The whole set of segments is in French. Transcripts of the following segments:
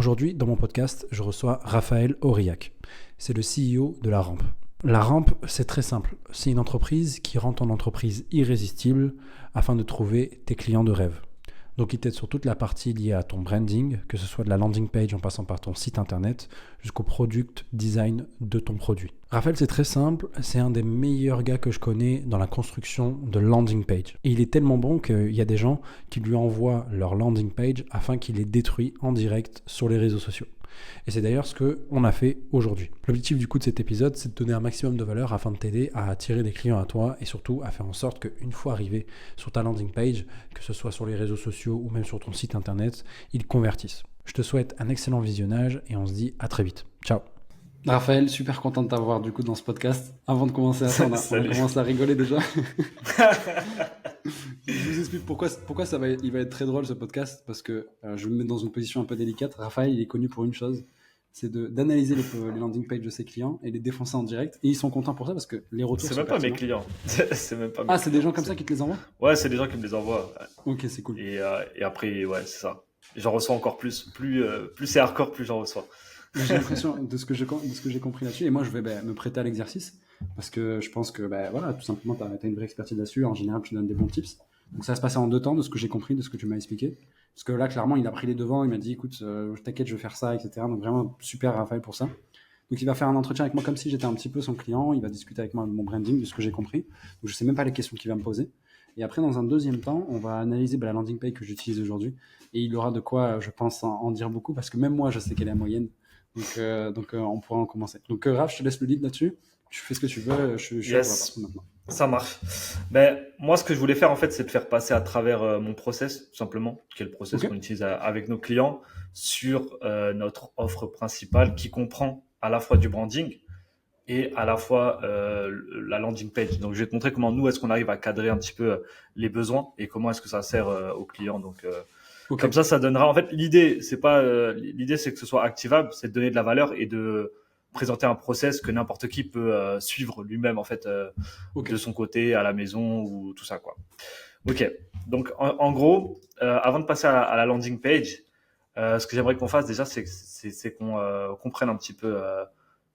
Aujourd'hui, dans mon podcast, je reçois Raphaël Aurillac. C'est le CEO de La Rampe. La Rampe, c'est très simple. C'est une entreprise qui rend ton entreprise irrésistible afin de trouver tes clients de rêve. Donc, il t'aide sur toute la partie liée à ton branding, que ce soit de la landing page en passant par ton site internet jusqu'au product design de ton produit. Raphaël, c'est très simple. C'est un des meilleurs gars que je connais dans la construction de landing page. Et il est tellement bon qu'il y a des gens qui lui envoient leur landing page afin qu'il les détruise en direct sur les réseaux sociaux. Et c'est d'ailleurs ce qu'on a fait aujourd'hui. L'objectif du coup de cet épisode, c'est de donner un maximum de valeur afin de t'aider à attirer des clients à toi et surtout à faire en sorte qu'une fois arrivé sur ta landing page, que ce soit sur les réseaux sociaux ou même sur ton site internet, ils convertissent. Je te souhaite un excellent visionnage et on se dit à très vite. Ciao. Raphaël, super content de t'avoir du coup dans ce podcast. Avant de commencer à ça, on commence à rigoler déjà. Je vous explique pourquoi il va être très drôle ce podcast, parce que je vais me mettre dans une position un peu délicate. Raphaël, il est connu pour une chose, c'est d'analyser les landing pages de ses clients et les défoncer en direct. Et ils sont contents pour ça parce que les retours C'est sont même pas mes pertinents. clients. C'est même pas mes Ah, c'est des clients. gens comme ça qui te les envoient? Ouais, c'est des gens qui me les envoient. Ouais. Ok, c'est cool. Et après, ouais, c'est ça. J'en reçois encore plus. Plus c'est hardcore, plus j'en reçois. J'ai l'impression de ce que j'ai compris là-dessus. Et moi, je vais me prêter à l'exercice parce que je pense que voilà, tout simplement, tu as une vraie expertise là-dessus. En général, tu donnes des bons tips. Donc ça va se passer en 2 temps, de ce que j'ai compris, de ce que tu m'as expliqué. Parce que là, clairement, il a pris les devants, il m'a dit, écoute, t'inquiète, je vais faire ça, etc. Donc vraiment, super Raphaël pour ça. Donc il va faire un entretien avec moi comme si j'étais un petit peu son client, il va discuter avec moi de mon branding, de ce que j'ai compris. Donc je sais même pas les questions qu'il va me poser. Et après, dans un deuxième temps, on va analyser la landing page que j'utilise aujourd'hui. Et il aura de quoi, je pense, en dire beaucoup, parce que même moi, je sais quelle est la moyenne. Donc on pourra en commencer. Donc Raph, je te laisse le lead là-dessus. Tu fais ce que tu veux, je suis là pour la Yes, partie maintenant. ça marche. Ben, moi, ce que je voulais faire, en fait, c'est de faire passer à travers mon process, tout simplement, qui est le process Ok. qu'on utilise avec nos clients sur notre offre principale qui comprend à la fois du branding et à la fois la landing page. Donc, je vais te montrer comment nous, est-ce qu'on arrive à cadrer un petit peu les besoins et comment est-ce que ça sert aux clients. Donc, Ok. comme ça donnera. En fait, l'idée, c'est pas l'idée, c'est que ce soit activable, c'est de donner de la valeur et de présenter un process que n'importe qui peut suivre lui-même en fait Ok. de son côté à la maison ou tout ça quoi. Ok. Donc en gros, avant de passer à la landing page, ce que j'aimerais qu'on fasse déjà, c'est qu'on comprenne un petit peu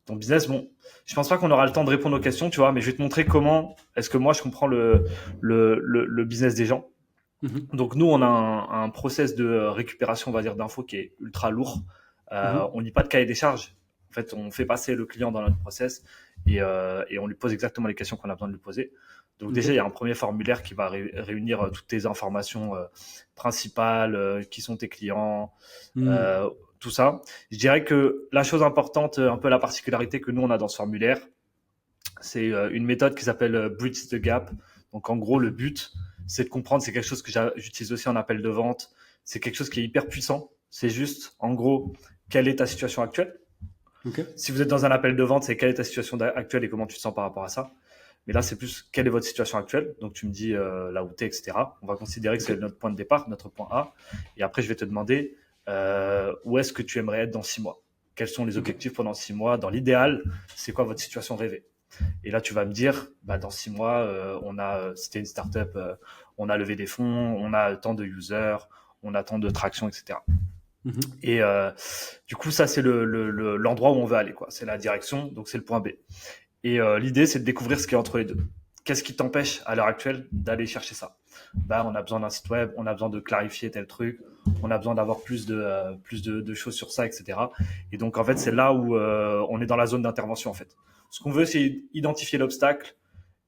ton business. Bon, je pense pas qu'on aura le temps de répondre aux questions, tu vois, mais je vais te montrer comment est-ce que moi je comprends le business des gens. Mhm. Donc nous, on a un process de récupération, on va dire, d'infos qui est ultra lourd. Mhm. On lit pas de cahier des charges. En fait, on fait passer le client dans notre process et on lui pose exactement les questions qu'on a besoin de lui poser. Donc Ok. déjà, il y a un premier formulaire qui va réunir toutes tes informations principales, qui sont tes clients, Mhm. tout ça. Je dirais que la chose importante, un peu la particularité que nous, on a dans ce formulaire, c'est une méthode qui s'appelle Bridge the Gap. Donc en gros, le but, c'est de comprendre, c'est quelque chose que j'utilise aussi en appel de vente, c'est quelque chose qui est hyper puissant. C'est juste, en gros, quelle est ta situation actuelle? Ok. Si vous êtes dans un appel de vente, c'est quelle est ta situation actuelle et comment tu te sens par rapport à ça. Mais là, c'est plus quelle est votre situation actuelle. Donc tu me dis là où tu es, etc. On va considérer que Ok. c'est notre point de départ, notre point A. Et après, je vais te demander où est-ce que tu aimerais être dans 6 mois? Quels sont les Ok. objectifs pendant 6 mois? Dans l'idéal, c'est quoi votre situation rêvée? Et là, tu vas me dire, bah, dans 6 mois, c'était une startup, on a levé des fonds, on a tant de users, on a tant de traction, etc. Mhm. Et du coup, ça, c'est l'endroit où on veut aller, quoi. C'est la direction, donc c'est le point B. Et l'idée, c'est de découvrir ce qui est entre les deux. Qu'est-ce qui t'empêche à l'heure actuelle d'aller chercher ça? Bah, on a besoin d'un site web, on a besoin de clarifier tel truc, on a besoin d'avoir plus de choses sur ça, etc. Et donc, en fait, c'est là où on est dans la zone d'intervention, en fait. Ce qu'on veut, c'est identifier l'obstacle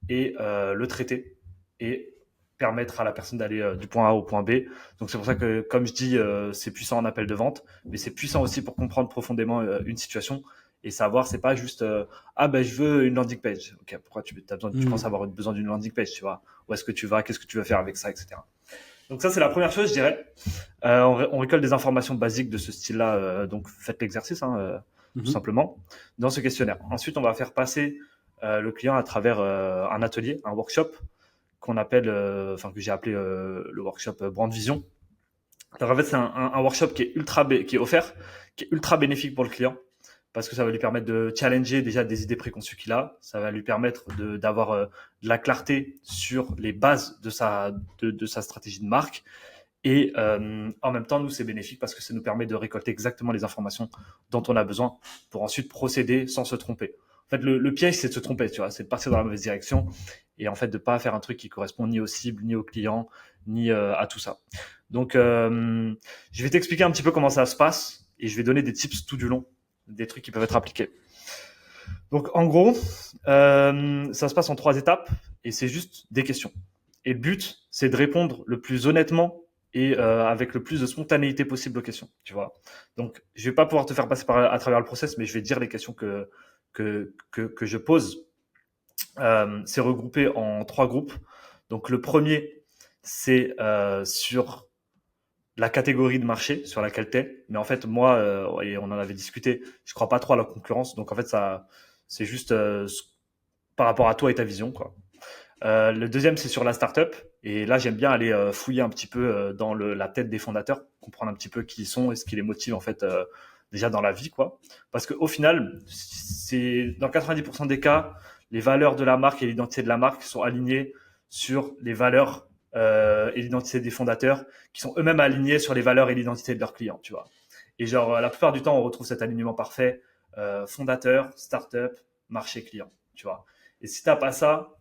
et le traiter et permettre à la personne d'aller du point A au point B. Donc, c'est pour ça que, comme je dis, c'est puissant en appel de vente, mais c'est puissant aussi pour comprendre profondément une situation et savoir, c'est pas juste ah ben je veux une landing page. Ok, pourquoi tu penses Mhm. avoir besoin d'une landing page, tu vois? Où est-ce que tu vas? Qu'est-ce que tu veux faire avec ça, etc. Donc ça c'est la première chose, je dirais. On récolte des informations basiques de ce style-là, donc faites l'exercice, hein, tout Mhm. simplement, dans ce questionnaire. Ensuite, on va faire passer le client à travers un atelier, un workshop qu'on appelle, enfin que j'ai appelé le workshop Brand Vision. Donc en fait, c'est un workshop qui est qui est offert, qui est ultra bénéfique pour le client parce que ça va lui permettre de challenger déjà des idées préconçues qu'il a. Ça va lui permettre d'avoir de la clarté sur les bases de sa stratégie de marque Et en même temps, nous, c'est bénéfique parce que ça nous permet de récolter exactement les informations dont on a besoin pour ensuite procéder sans se tromper. En fait, le piège, c'est de se tromper, tu vois, c'est de partir dans la mauvaise direction et en fait de pas faire un truc qui correspond ni aux cibles, ni aux clients, ni à tout ça. Donc, je vais t'expliquer un petit peu comment ça se passe et je vais donner des tips tout du long, des trucs qui peuvent être appliqués. Donc, en gros, ça se passe en 3 étapes et c'est juste des questions. Et le but, c'est de répondre le plus honnêtement et avec le plus de spontanéité possible aux questions, tu vois. Donc, je vais pas pouvoir te faire passer à travers le process, mais je vais dire les questions que je pose. C'est regroupé en 3 groupes. Donc, le premier, c'est sur la catégorie de marché sur laquelle tu es. Mais en fait, moi, et on en avait discuté, je crois pas trop à la concurrence. Donc, en fait, ça, c'est juste par rapport à toi et ta vision, quoi. Le deuxième, c'est sur la startup. Et là, j'aime bien aller fouiller un petit peu dans la tête des fondateurs, comprendre un petit peu qui ils sont et ce qui les motive en fait déjà dans la vie, quoi. Parce qu'au final, c'est dans 90% des cas, les valeurs de la marque et l'identité de la marque sont alignées sur les valeurs et l'identité des fondateurs, qui sont eux-mêmes alignés sur les valeurs et l'identité de leurs clients, tu vois. Et genre, la plupart du temps, on retrouve cet alignement parfait fondateur, startup, marché client, tu vois. Et si t'as pas ça,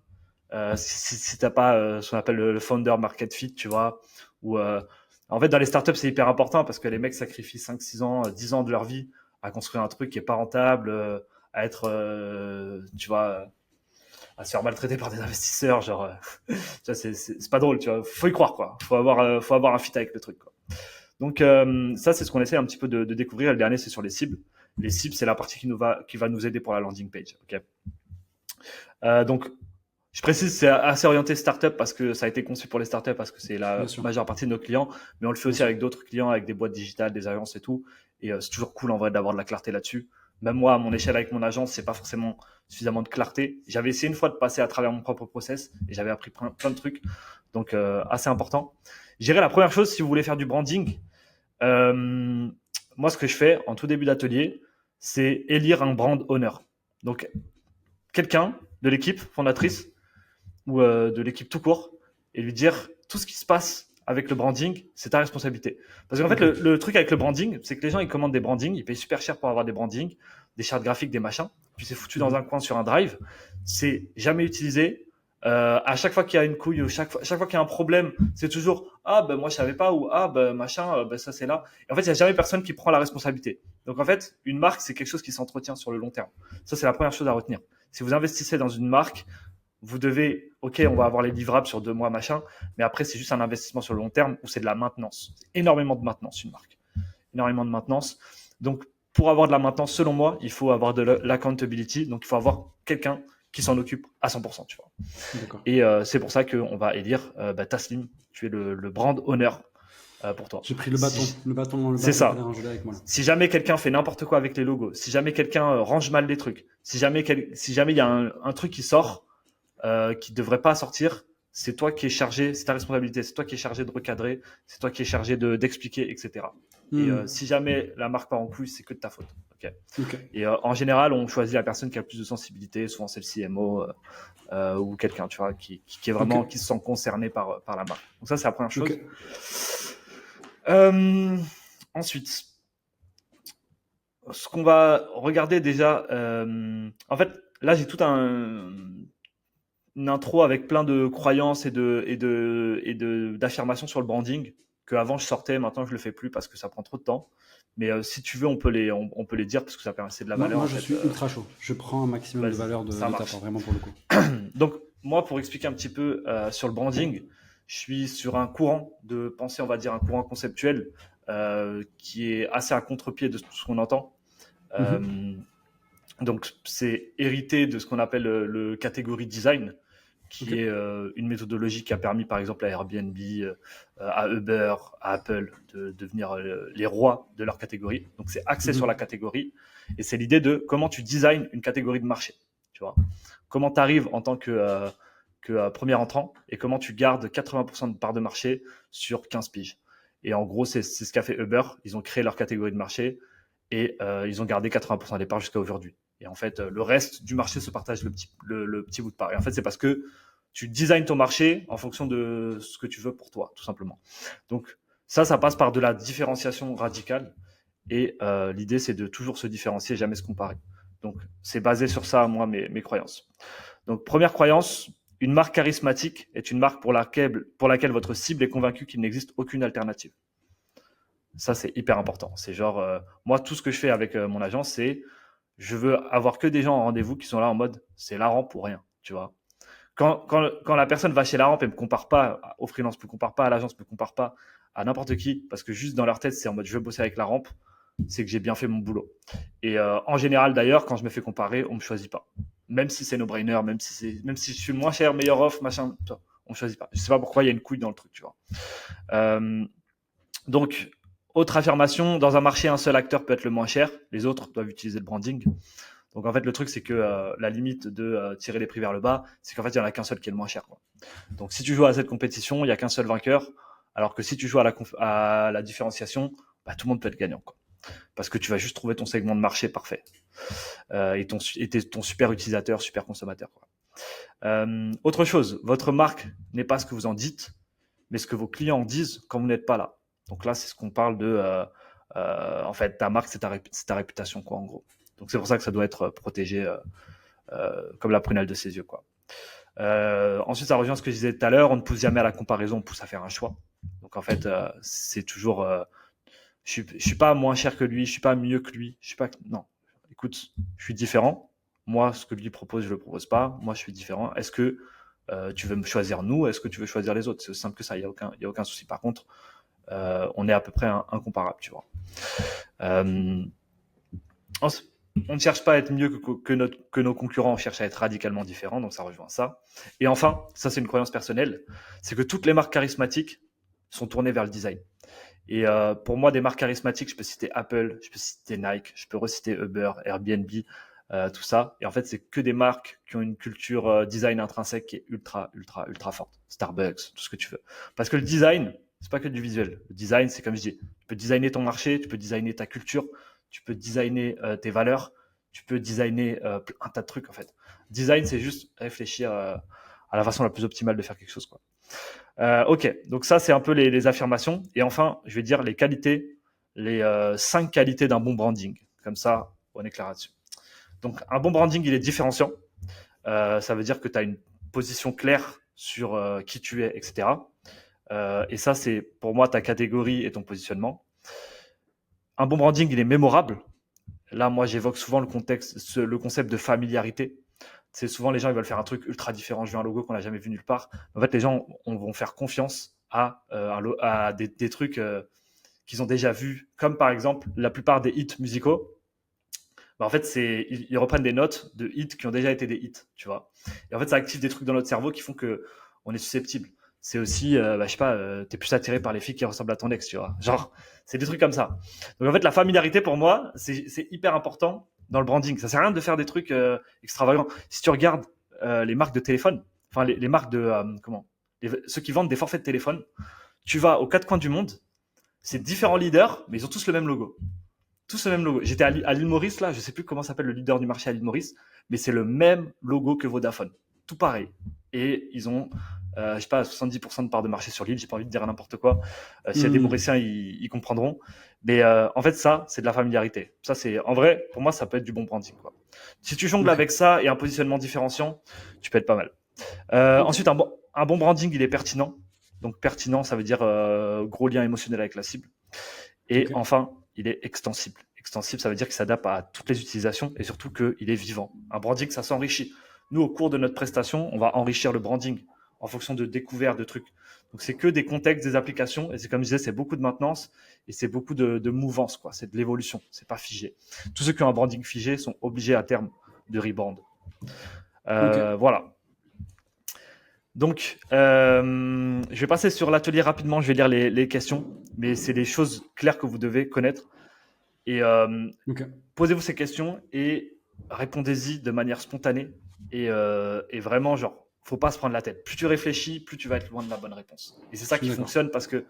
si t'as pas ce qu'on appelle le founder market fit, tu vois, ou en fait dans les startups c'est hyper important parce que les mecs sacrifient 5, 6 ans, 10 ans de leur vie à construire un truc qui est pas rentable, à être, tu vois, à se faire maltraiter par des investisseurs, genre, tu vois, c'est pas drôle, tu vois, faut y croire quoi, faut avoir un fit avec le truc quoi. Donc ça c'est ce qu'on essaie un petit peu de découvrir. Et le dernier c'est sur les cibles. Les cibles c'est la partie qui va nous aider pour la landing page, ok. Donc je précise, c'est assez orienté startup parce que ça a été conçu pour les startups parce que c'est la majeure partie de nos clients, mais on le fait aussi avec d'autres clients, avec des boîtes digitales, des agences et tout. Et c'est toujours cool en vrai d'avoir de la clarté là-dessus. Même moi, à mon échelle avec mon agence, c'est pas forcément suffisamment de clarté. J'avais essayé une fois de passer à travers mon propre process et j'avais appris plein de trucs. Donc assez important. Je dirais la première chose, si vous voulez faire du branding, moi ce que je fais en tout début d'atelier, c'est élire un brand owner. Donc quelqu'un de l'équipe fondatrice ou de l'équipe tout court et lui dire tout ce qui se passe avec le branding, c'est ta responsabilité. Parce qu'en fait, le truc avec le branding, c'est que les gens, ils commandent des brandings, ils payent super cher pour avoir des brandings, des chartes graphiques, des machins, puis c'est foutu dans un coin sur un drive, c'est jamais utilisé. À chaque fois qu'il y a une couille ou chaque fois qu'il y a un problème, c'est toujours ah ben moi je savais pas ou ah ben machin ben ça c'est là. Et en fait il y a jamais personne qui prend la responsabilité. Donc en fait une marque c'est quelque chose qui s'entretient sur le long terme. Ça c'est la première chose à retenir. Si vous investissez dans une marque, vous devez, ok, on va avoir les livrables sur 2 mois, machin, mais après, c'est juste un investissement sur le long terme où c'est de la maintenance. C'est énormément de maintenance, une marque. Énormément de maintenance. Donc, pour avoir de la maintenance, selon moi, il faut avoir de l'accountability. Donc, il faut avoir quelqu'un qui s'en occupe à 100%, tu vois. D'accord. Et c'est pour ça qu'on va élire Taslim. Tu es le brand owner pour toi. J'ai pris le bâton. C'est ça. Avec moi, si jamais quelqu'un fait n'importe quoi avec les logos, si jamais quelqu'un range mal les trucs, si jamais il y a un truc qui sort, qui ne devrait pas sortir, c'est toi qui es chargé, c'est ta responsabilité, c'est toi qui es chargé de recadrer, c'est toi qui es chargé d'expliquer, etc. Et si jamais la marque part en couille, c'est que de ta faute. Okay. Et en général, on choisit la personne qui a le plus de sensibilité, souvent c'est le CMO ou quelqu'un, tu vois, qui est vraiment, qui se sent concerné par la marque. Donc ça, c'est la première chose. Ensuite, ce qu'on va regarder déjà, en fait, là j'ai tout une intro avec plein de croyances et d'affirmations sur le branding que avant je sortais, maintenant je le fais plus parce que ça prend trop de temps. Mais si tu veux, on peut les dire parce que ça permet, c'est de la valeur. Moi, je suis ultra chaud. Je prends un maximum de valeur de l'étape, vraiment pour le coup. Donc moi, pour expliquer un petit peu sur le branding, je suis sur un courant de pensée, on va dire un courant conceptuel qui est assez à contre-pied de tout ce qu'on entend. Donc c'est hérité de ce qu'on appelle le category design, qui est une méthodologie qui a permis par exemple à Airbnb, à Uber, à Apple de devenir les rois de leur catégorie. Donc c'est axé sur la catégorie et c'est l'idée de comment tu designs une catégorie de marché, tu vois. Comment tu arrives en tant que premier entrant et comment tu gardes 80% de part de marché sur 15 piges. Et en gros, c'est ce qu'a fait Uber. Ils ont créé leur catégorie de marché et ils ont gardé 80% des parts jusqu'à aujourd'hui. Et en fait, le reste du marché se partage le petit bout de part. Et en fait, c'est parce que tu designes ton marché en fonction de ce que tu veux pour toi, tout simplement. Donc, Ça passe par de la différenciation radicale. Et l'idée, c'est de toujours se différencier, jamais se comparer. Donc, c'est basé sur ça, moi, mes croyances. Donc, première croyance, une marque charismatique est une marque pour laquelle votre cible est convaincue qu'il n'existe aucune alternative. Ça, c'est hyper important. C'est genre, moi, tout ce que je fais avec mon agence, c'est je veux avoir que des gens en rendez-vous qui sont là en mode c'est la rampe pour rien, tu vois. Quand la personne va chez la rampe et me compare pas au freelance, me compare pas à l'agence, me compare pas à n'importe qui, parce que juste dans leur tête, c'est en mode je veux bosser avec la rampe, c'est que j'ai bien fait mon boulot. Et en général, d'ailleurs, quand je me fais comparer, on me choisit pas. Même si c'est no-brainer, même si je suis le moins cher, meilleur offre, machin, on me choisit pas. Je sais pas pourquoi il y a une couille dans le truc, tu vois. Donc, autre affirmation, dans un marché, un seul acteur peut être le moins cher, les autres doivent utiliser le branding. Donc en fait, le truc, c'est que la limite de tirer les prix vers le bas, c'est qu'en fait, il n'y en a qu'un seul qui est le moins cher, quoi. Donc si tu joues à cette compétition, il n'y a qu'un seul vainqueur, alors que si tu joues à la différenciation, bah, tout le monde peut être gagnant, quoi. Parce que tu vas juste trouver ton segment de marché parfait et ton super utilisateur, super consommateur, quoi. Autre chose, votre marque n'est pas ce que vous en dites, mais ce que vos clients en disent quand vous n'êtes pas là. Donc là, c'est ce qu'on parle de, en fait, ta marque, c'est ta réputation, quoi, en gros. Donc c'est pour ça que ça doit être protégé comme la prunelle de ses yeux, quoi. Ensuite, ça rejoint ce que je disais tout à l'heure, on ne pousse jamais à la comparaison, on pousse à faire un choix. Donc en fait, c'est toujours, je suis pas moins cher que lui, je suis pas mieux que lui, je suis pas, non. Écoute, je suis différent. Moi, ce que lui propose, je le propose pas. Moi, je suis différent. Est-ce que tu veux me choisir nous? Est-ce que tu veux choisir les autres? C'est aussi simple que ça. Il y a aucun souci. Par contre, on est à peu près incomparable, tu vois. On ne cherche pas à être mieux que nos concurrents, on cherche à être radicalement différents, donc ça rejoint ça. Et enfin, ça c'est une croyance personnelle, c'est que toutes les marques charismatiques sont tournées vers le design. Et pour moi, des marques charismatiques, je peux citer Apple, je peux citer Nike, je peux reciter Uber, Airbnb, tout ça. Et en fait, c'est que des marques qui ont une culture design intrinsèque qui est ultra, ultra, ultra forte. Starbucks, tout ce que tu veux. Parce que le design, c'est pas que du visuel. Le design, c'est comme je dis, tu peux designer ton marché, tu peux designer ta culture, tu peux designer tes valeurs, tu peux designer un tas de trucs en fait. Design, c'est juste réfléchir à la façon la plus optimale de faire quelque chose, quoi. Ok, donc ça c'est un peu les affirmations. Et enfin, je vais dire les qualités, les 5 qualités d'un bon branding. Comme ça, on est clair là-dessus. Donc un bon branding, il est différenciant. Ça veut dire que tu as une position claire sur qui tu es, etc. Et ça, c'est pour moi ta catégorie et ton positionnement. Un bon branding, il est mémorable. Là, moi, j'évoque souvent le concept de familiarité. C'est souvent les gens ils veulent faire un truc ultra différent. Je veux un logo qu'on n'a jamais vu nulle part. En fait, les gens vont faire confiance à des trucs qu'ils ont déjà vus, comme par exemple la plupart des hits musicaux. Bah, en fait, ils reprennent des notes de hits qui ont déjà été des hits, tu vois. Et en fait, ça active des trucs dans notre cerveau qui font que on est susceptible. C'est aussi, je sais pas, t'es plus attiré par les filles qui ressemblent à ton ex, tu vois. Genre, c'est des trucs comme ça. Donc en fait, la familiarité pour moi, c'est hyper important dans le branding. Ça sert à rien de faire des trucs extravagants. Si tu regardes les marques de téléphone, enfin les marques de ceux qui vendent des forfaits de téléphone, tu vas aux quatre coins du monde, c'est différents leaders, mais ils ont tous le même logo. Tous le même logo. J'étais à l'île Maurice, là, je sais plus comment s'appelle le leader du marché à l'île Maurice, mais c'est le même logo que Vodafone. Tout pareil. Et ils ont, je sais pas, 70% de part de marché sur l'île, j'ai pas envie de dire n'importe quoi. S'il y a des Mauriciens, ils comprendront. Mais en fait, ça, c'est de la familiarité. Ça, c'est, en vrai, pour moi, ça peut être du bon branding, quoi. Si tu jongles avec ça et un positionnement différenciant, tu peux être pas mal. Ensuite, un bon branding, il est pertinent. Donc, pertinent, ça veut dire gros lien émotionnel avec la cible. Et enfin, il est extensible. Extensible, ça veut dire qu'il s'adapte à toutes les utilisations et surtout qu'il est vivant. Un branding, ça s'enrichit. Nous, au cours de notre prestation, on va enrichir le branding en fonction de découvertes, de trucs. Donc, c'est que des contextes, des applications. Et c'est comme je disais, c'est beaucoup de maintenance et c'est beaucoup de mouvance, quoi. C'est de l'évolution. C'est pas figé. Tous ceux qui ont un branding figé sont obligés à terme de rebrand. Voilà. Donc, je vais passer sur l'atelier rapidement. Je vais lire les questions, mais c'est des choses claires que vous devez connaître. Et posez-vous ces questions et répondez-y de manière spontanée. Et vraiment, genre, faut pas se prendre la tête. Plus tu réfléchis, plus tu vas être loin de la bonne réponse. Et c'est ça qui fonctionne parce que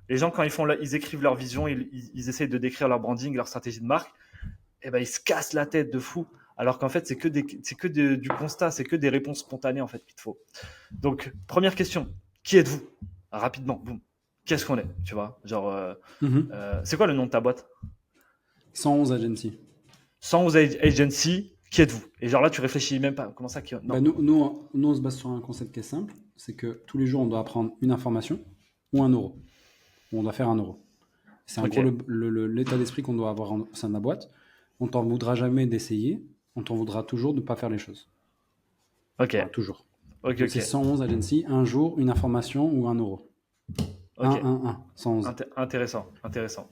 les gens, quand ils écrivent leur vision, ils essayent de décrire leur branding, leur stratégie de marque, et ben ils se cassent la tête de fou. Alors qu'en fait, c'est que du constat, c'est que des réponses spontanées en fait qu'il te faut. Donc, première question, qui êtes-vous? Rapidement, boum. qu'est-ce qu'on est, tu vois. Genre, Mhm. c'est quoi le nom de ta boîte? 111 agency. 111 Agency, qui êtes-vous? Et genre là, tu réfléchis même pas. Comment ça Bah, non. nous, on se base sur un concept qui est simple, c'est que tous les jours, on doit apprendre une information ou 1 euro. Ou on doit faire 1 euro. C'est en Ok, gros l'état d'esprit qu'on doit avoir au sein de la boîte. On t'en voudra jamais d'essayer, on t'en voudra toujours de ne pas faire les choses. ok, Voilà, toujours. ok, Donc c'est ok. 111 agency, un jour, une information ou 1 euro. Ok. 111. Intéressant, intéressant.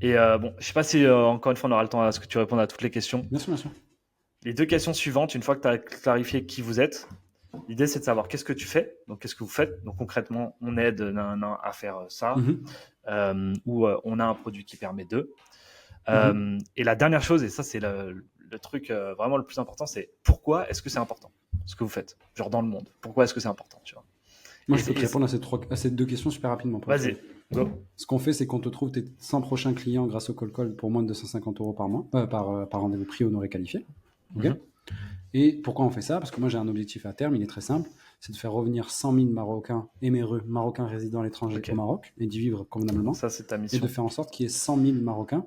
Et bon, je sais pas si encore une fois on aura le temps à ce que tu répondes à toutes les questions. Bien sûr, bien sûr. Les 2 questions suivantes, une fois que tu as clarifié qui vous êtes, l'idée c'est de savoir qu'est-ce que tu fais, donc qu'est-ce que vous faites. Donc concrètement, on aide à faire ça, Mhm, ou on a un produit qui permet de. mhm. Et la dernière chose, et ça c'est le truc vraiment le plus important, c'est pourquoi est-ce que c'est important ce que vous faites, genre dans le monde. Pourquoi est-ce que c'est important, tu vois. Moi, Et, je peux te et- répondre à ces 2 questions super rapidement. Pour être Vas-y, honnête. go. Ce qu'on fait, c'est qu'on te trouve tes 100 prochains clients grâce au call call pour moins de 250 euros par mois, par rendez-vous prix honoré qualifié. Ok. Mhm. Et pourquoi on fait ça? Parce que moi, j'ai un objectif à terme, il est très simple, c'est de faire revenir 100 000 Marocains éméreux, Marocains résidant à l'étranger Ok, au Maroc, et d'y vivre convenablement, ça c'est ta et de mission. faire en sorte qu'il y ait 100 000 Marocains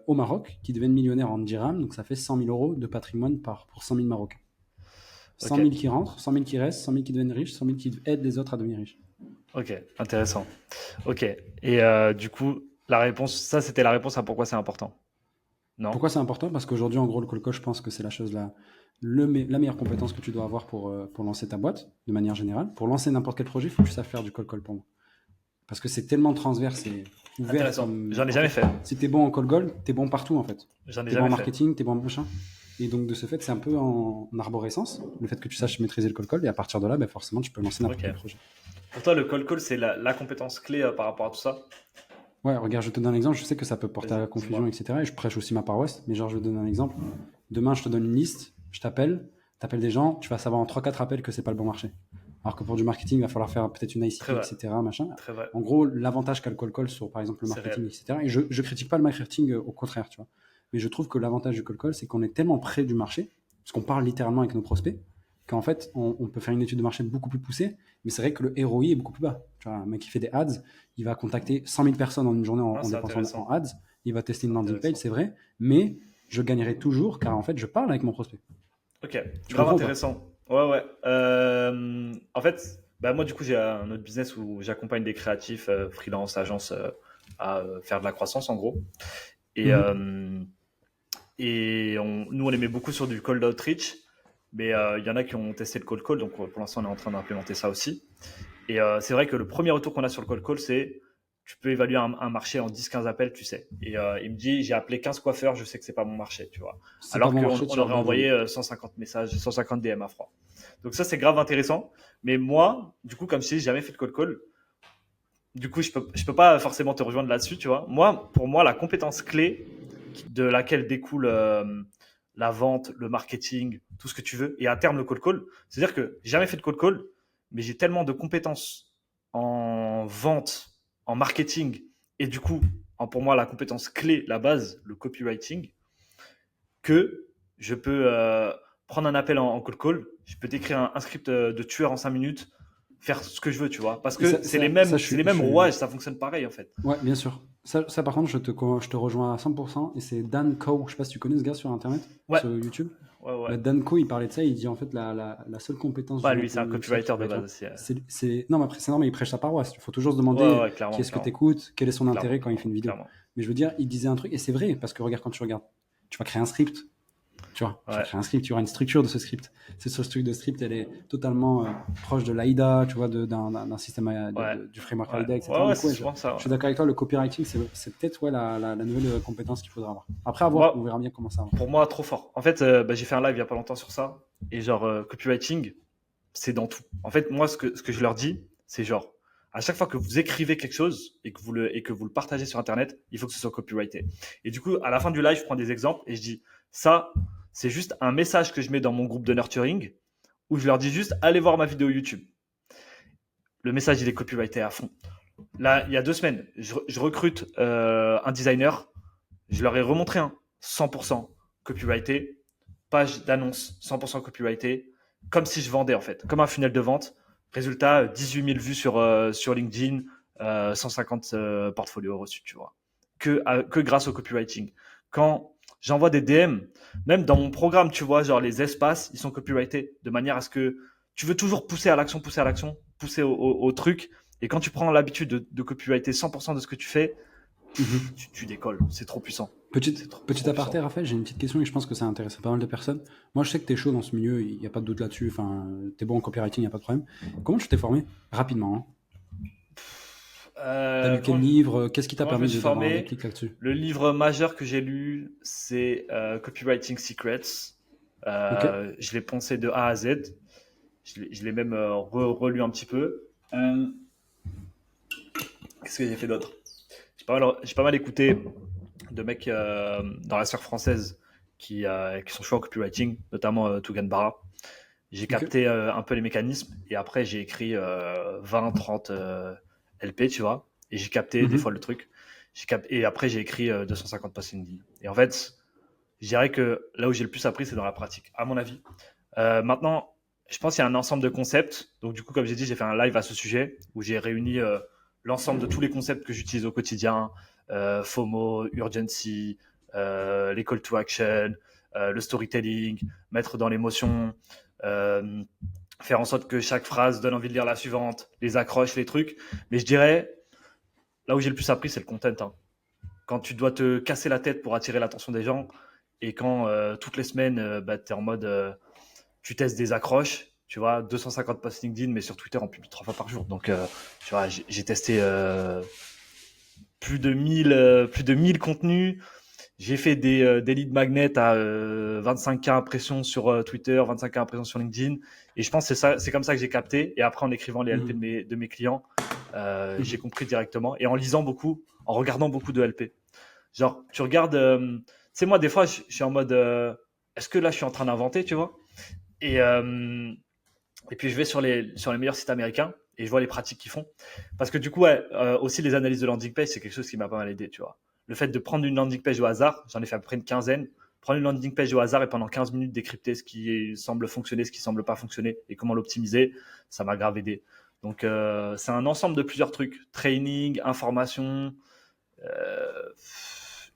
au Maroc qui deviennent millionnaires en dirham, donc ça fait 100 000 euros de patrimoine pour 100 000 Marocains. 100 Ok, 000 qui rentrent, 100 000 qui restent, 100 000 qui deviennent riches, 100 000 qui aident les autres à devenir riches. ok, intéressant. Ok, et du coup, la réponse, ça c'était la réponse à pourquoi c'est important. Non? Pourquoi c'est important? Parce qu'aujourd'hui, en gros, le call call, je pense que c'est la chose la meilleure compétence que tu dois avoir pour lancer ta boîte, de manière générale. Pour lancer n'importe quel projet, il faut que tu saches faire du call call pour moi. Parce que c'est tellement transverse et ouvert Intéressant. comme. J'en ai En jamais fait, fait. si t'es bon en call call, t'es bon partout, en fait. J'en ai T'es bon en jamais fait. marketing, t'es bon en machin. Et donc, de ce fait, c'est un peu en arborescence, le fait que tu saches maîtriser le call call. Et à partir de là, ben, forcément, tu peux lancer n'importe Ok. quel projet. Pour toi, le cold call, c'est la compétence clé par rapport à tout ça? Ouais, regarde, je te donne un exemple. Je sais que ça peut porter à Vas-y, la confusion, dis-moi. etc. Et je prêche aussi ma paroisse. Mais genre, je te donne un exemple. Demain, je te donne une liste, je t'appelles des gens, tu vas savoir en 3-4 appels que c'est pas le bon marché. Alors que pour du marketing, il va falloir faire peut-être une Très ICP, vrai. etc. Machin. Très vrai. En gros, l'avantage qu'a le call call sur, par exemple, le C'est marketing, réel. etc. Et je critique pas le marketing, au contraire, tu vois. Mais je trouve que l'avantage du call call, c'est qu'on est tellement près du marché, parce qu'on parle littéralement avec nos prospects, qu'en fait, on peut faire une étude de marché beaucoup plus poussée. Mais c'est vrai que le ROI est beaucoup plus bas. Tu vois, un mec qui fait des ads, il va contacter 100 000 personnes en une journée Ah, en c'est dépensant intéressant. en ads. Il va tester C'est une landing page, intéressant. c'est vrai. Mais je gagnerai toujours car en fait, je parle avec mon prospect. Ok, Tu grave comprends ou pas? intéressant. Ouais, ouais. En fait, bah, moi, du coup, j'ai un autre business où j'accompagne des créatifs, freelance, agences, à faire de la croissance, en gros. Et, Mhm. nous, on les met beaucoup sur du cold outreach. Mais il y en a qui ont testé le cold call. Donc, pour l'instant, on est en train d'implémenter ça aussi. Et c'est vrai que le premier retour qu'on a sur le cold call, c'est tu peux évaluer un marché en 10-15 appels, tu sais. Et il me dit, j'ai appelé 15 coiffeurs, je sais que c'est pas mon marché, tu vois. C'est pas Alors mon qu'on marché, tu on leur aurait dois vendre. envoyé 150 messages, 150 DM à froid. Donc ça, c'est grave intéressant. Mais moi, du coup, comme je dis, j'ai jamais fait de cold call. Du coup, je peux pas forcément te rejoindre là-dessus, tu vois. Moi, pour moi, la compétence clé de laquelle découle la vente, le marketing, tout ce que tu veux, et à terme le cold call, c'est-à-dire que j'ai jamais fait de cold call, mais j'ai tellement de compétences en vente, en marketing, et du coup, pour moi, la compétence clé, la base, le copywriting, que je peux prendre un appel en cold call, je peux t'écrire un script de tueur en 5 minutes, faire ce que je veux, tu vois. Parce Et que ça, c'est les mêmes rouages, ça fonctionne pareil, en fait. Ouais, bien sûr. Ça, par contre, je te rejoins à 100%. Et c'est Dan Coe. Je sais pas si tu connais ce gars sur Internet, Ouais, sur YouTube. ouais, ouais. Bah, Dan Coe, il parlait de ça. Il dit en fait la seule compétence du Bah, lui, c'est un 21e siècle copywriter qui va de être base là, aussi. non, mais après, c'est normal, il prêche sa paroisse. Il faut toujours se Ouais, demander ouais, qui clairement, est-ce que tu clairement, écoutes, quel est son clairement, intérêt quand il clairement, fait une vidéo. clairement. Mais je veux dire, il disait un truc, et c'est vrai, parce que regarde, quand tu regardes, tu vas créer un script. Tu vas Ouais, créer un script, il y aura une structure de ce script. Cette structure de script, elle est totalement proche de l'AIDA, tu vois, d'un système ouais, du framework ouais. AIDA, Ouais, etc. ouais, Donc, c'est ouais, souvent ça. je Ouais. suis d'accord avec toi, le copywriting, c'est peut-être ouais, la nouvelle compétence qu'il faudra avoir. Après, à voir, on Moi, verra bien comment ça va. pour moi, trop fort. En fait, bah, j'ai fait un live il y a pas longtemps sur ça. Et genre, copywriting, c'est dans tout. En fait, moi, ce que je leur dis, c'est genre, à chaque fois que vous écrivez quelque chose et que vous le partagez sur Internet, il faut que ce soit copyrighté. Et du coup, à la fin du live, je prends des exemples et je dis, ça, c'est juste un message que je mets dans mon groupe de nurturing où je leur dis juste, allez voir ma vidéo YouTube. Le message, il est copyrighté à fond. Là, il y a 2 semaines, je recrute un designer. Je leur ai remontré un 100% copyrighté, page d'annonce 100% copyrighté, comme si je vendais en fait, comme un funnel de vente. Résultat, 18 000 vues sur LinkedIn, 150 portfolios reçus, tu vois. Que grâce au copywriting. Quand j'envoie des DM, même dans mon programme, tu vois, genre les espaces, ils sont copyrightés de manière à ce que tu veux toujours pousser à l'action, pousser au truc. Et quand tu prends l'habitude de copywriter 100% de ce que tu fais, tu décolles. C'est trop puissant. Petit aparté, Raphaël, j'ai une petite question et je pense que ça intéresse pas mal de personnes. Moi, je sais que tu es chaud dans ce milieu, il n'y a pas de doute là-dessus. Enfin, tu es bon en copywriting, il n'y a pas de problème. Comment tu t'es formé rapidement, hein? T'as lu quel livre? Qu'est-ce qui t'a permis d'avoir un déclic là-dessus? Le livre majeur que j'ai lu, c'est Copywriting Secrets. Okay. Je l'ai poncé de A à Z. Je l'ai même relu un petit peu. Qu'est-ce que j'ai fait d'autre? J'ai pas mal écouté de mecs dans la sphère française qui sont chauds en copywriting, notamment Tougan Barra. J'ai capté un peu les mécanismes et après j'ai écrit 20, 30 LP, tu vois, et j'ai capté des fois le truc. Et après j'ai écrit 250 posts LinkedIn. Et en fait, je dirais que là où j'ai le plus appris, c'est dans la pratique, à mon avis. Maintenant, je pense qu'il y a un ensemble de concepts. Donc du coup, comme j'ai dit, j'ai fait un live à ce sujet où j'ai réuni l'ensemble de tous les concepts que j'utilise au quotidien, FOMO, urgency, les call to action, le storytelling, mettre dans l'émotion, faire en sorte que chaque phrase donne envie de lire la suivante, les accroches, les trucs. Mais je dirais, là où j'ai le plus appris, c'est le content. Hein. Quand tu dois te casser la tête pour attirer l'attention des gens et quand toutes les semaines, tu es en mode, tu testes des accroches, tu vois, 250 posts LinkedIn, mais sur Twitter, on publie 3 fois par jour. Donc, tu vois, j'ai testé plus de 1000 contenus. J'ai fait des lead magnets à 25K impressions sur Twitter, 25K impressions sur LinkedIn. Et je pense que c'est comme ça que j'ai capté. Et après, en écrivant les LP de mes clients, j'ai compris directement. Et en lisant beaucoup, en regardant beaucoup de LP. Genre, tu regardes... tu sais, moi, des fois, je suis en mode... est-ce que là, je suis en train d'inventer, tu vois? Et puis, je vais sur les meilleurs sites américains et je vois les pratiques qu'ils font. Parce que du coup, ouais, aussi, les analyses de landing page, c'est quelque chose qui m'a pas mal aidé, tu vois. Le fait de prendre une landing page au hasard, j'en ai fait à peu près une quinzaine, prendre une landing page au hasard et pendant 15 minutes décrypter ce qui semble fonctionner, ce qui semble pas fonctionner et comment l'optimiser, ça m'a grave aidé. Donc, c'est un ensemble de plusieurs trucs. Training, information,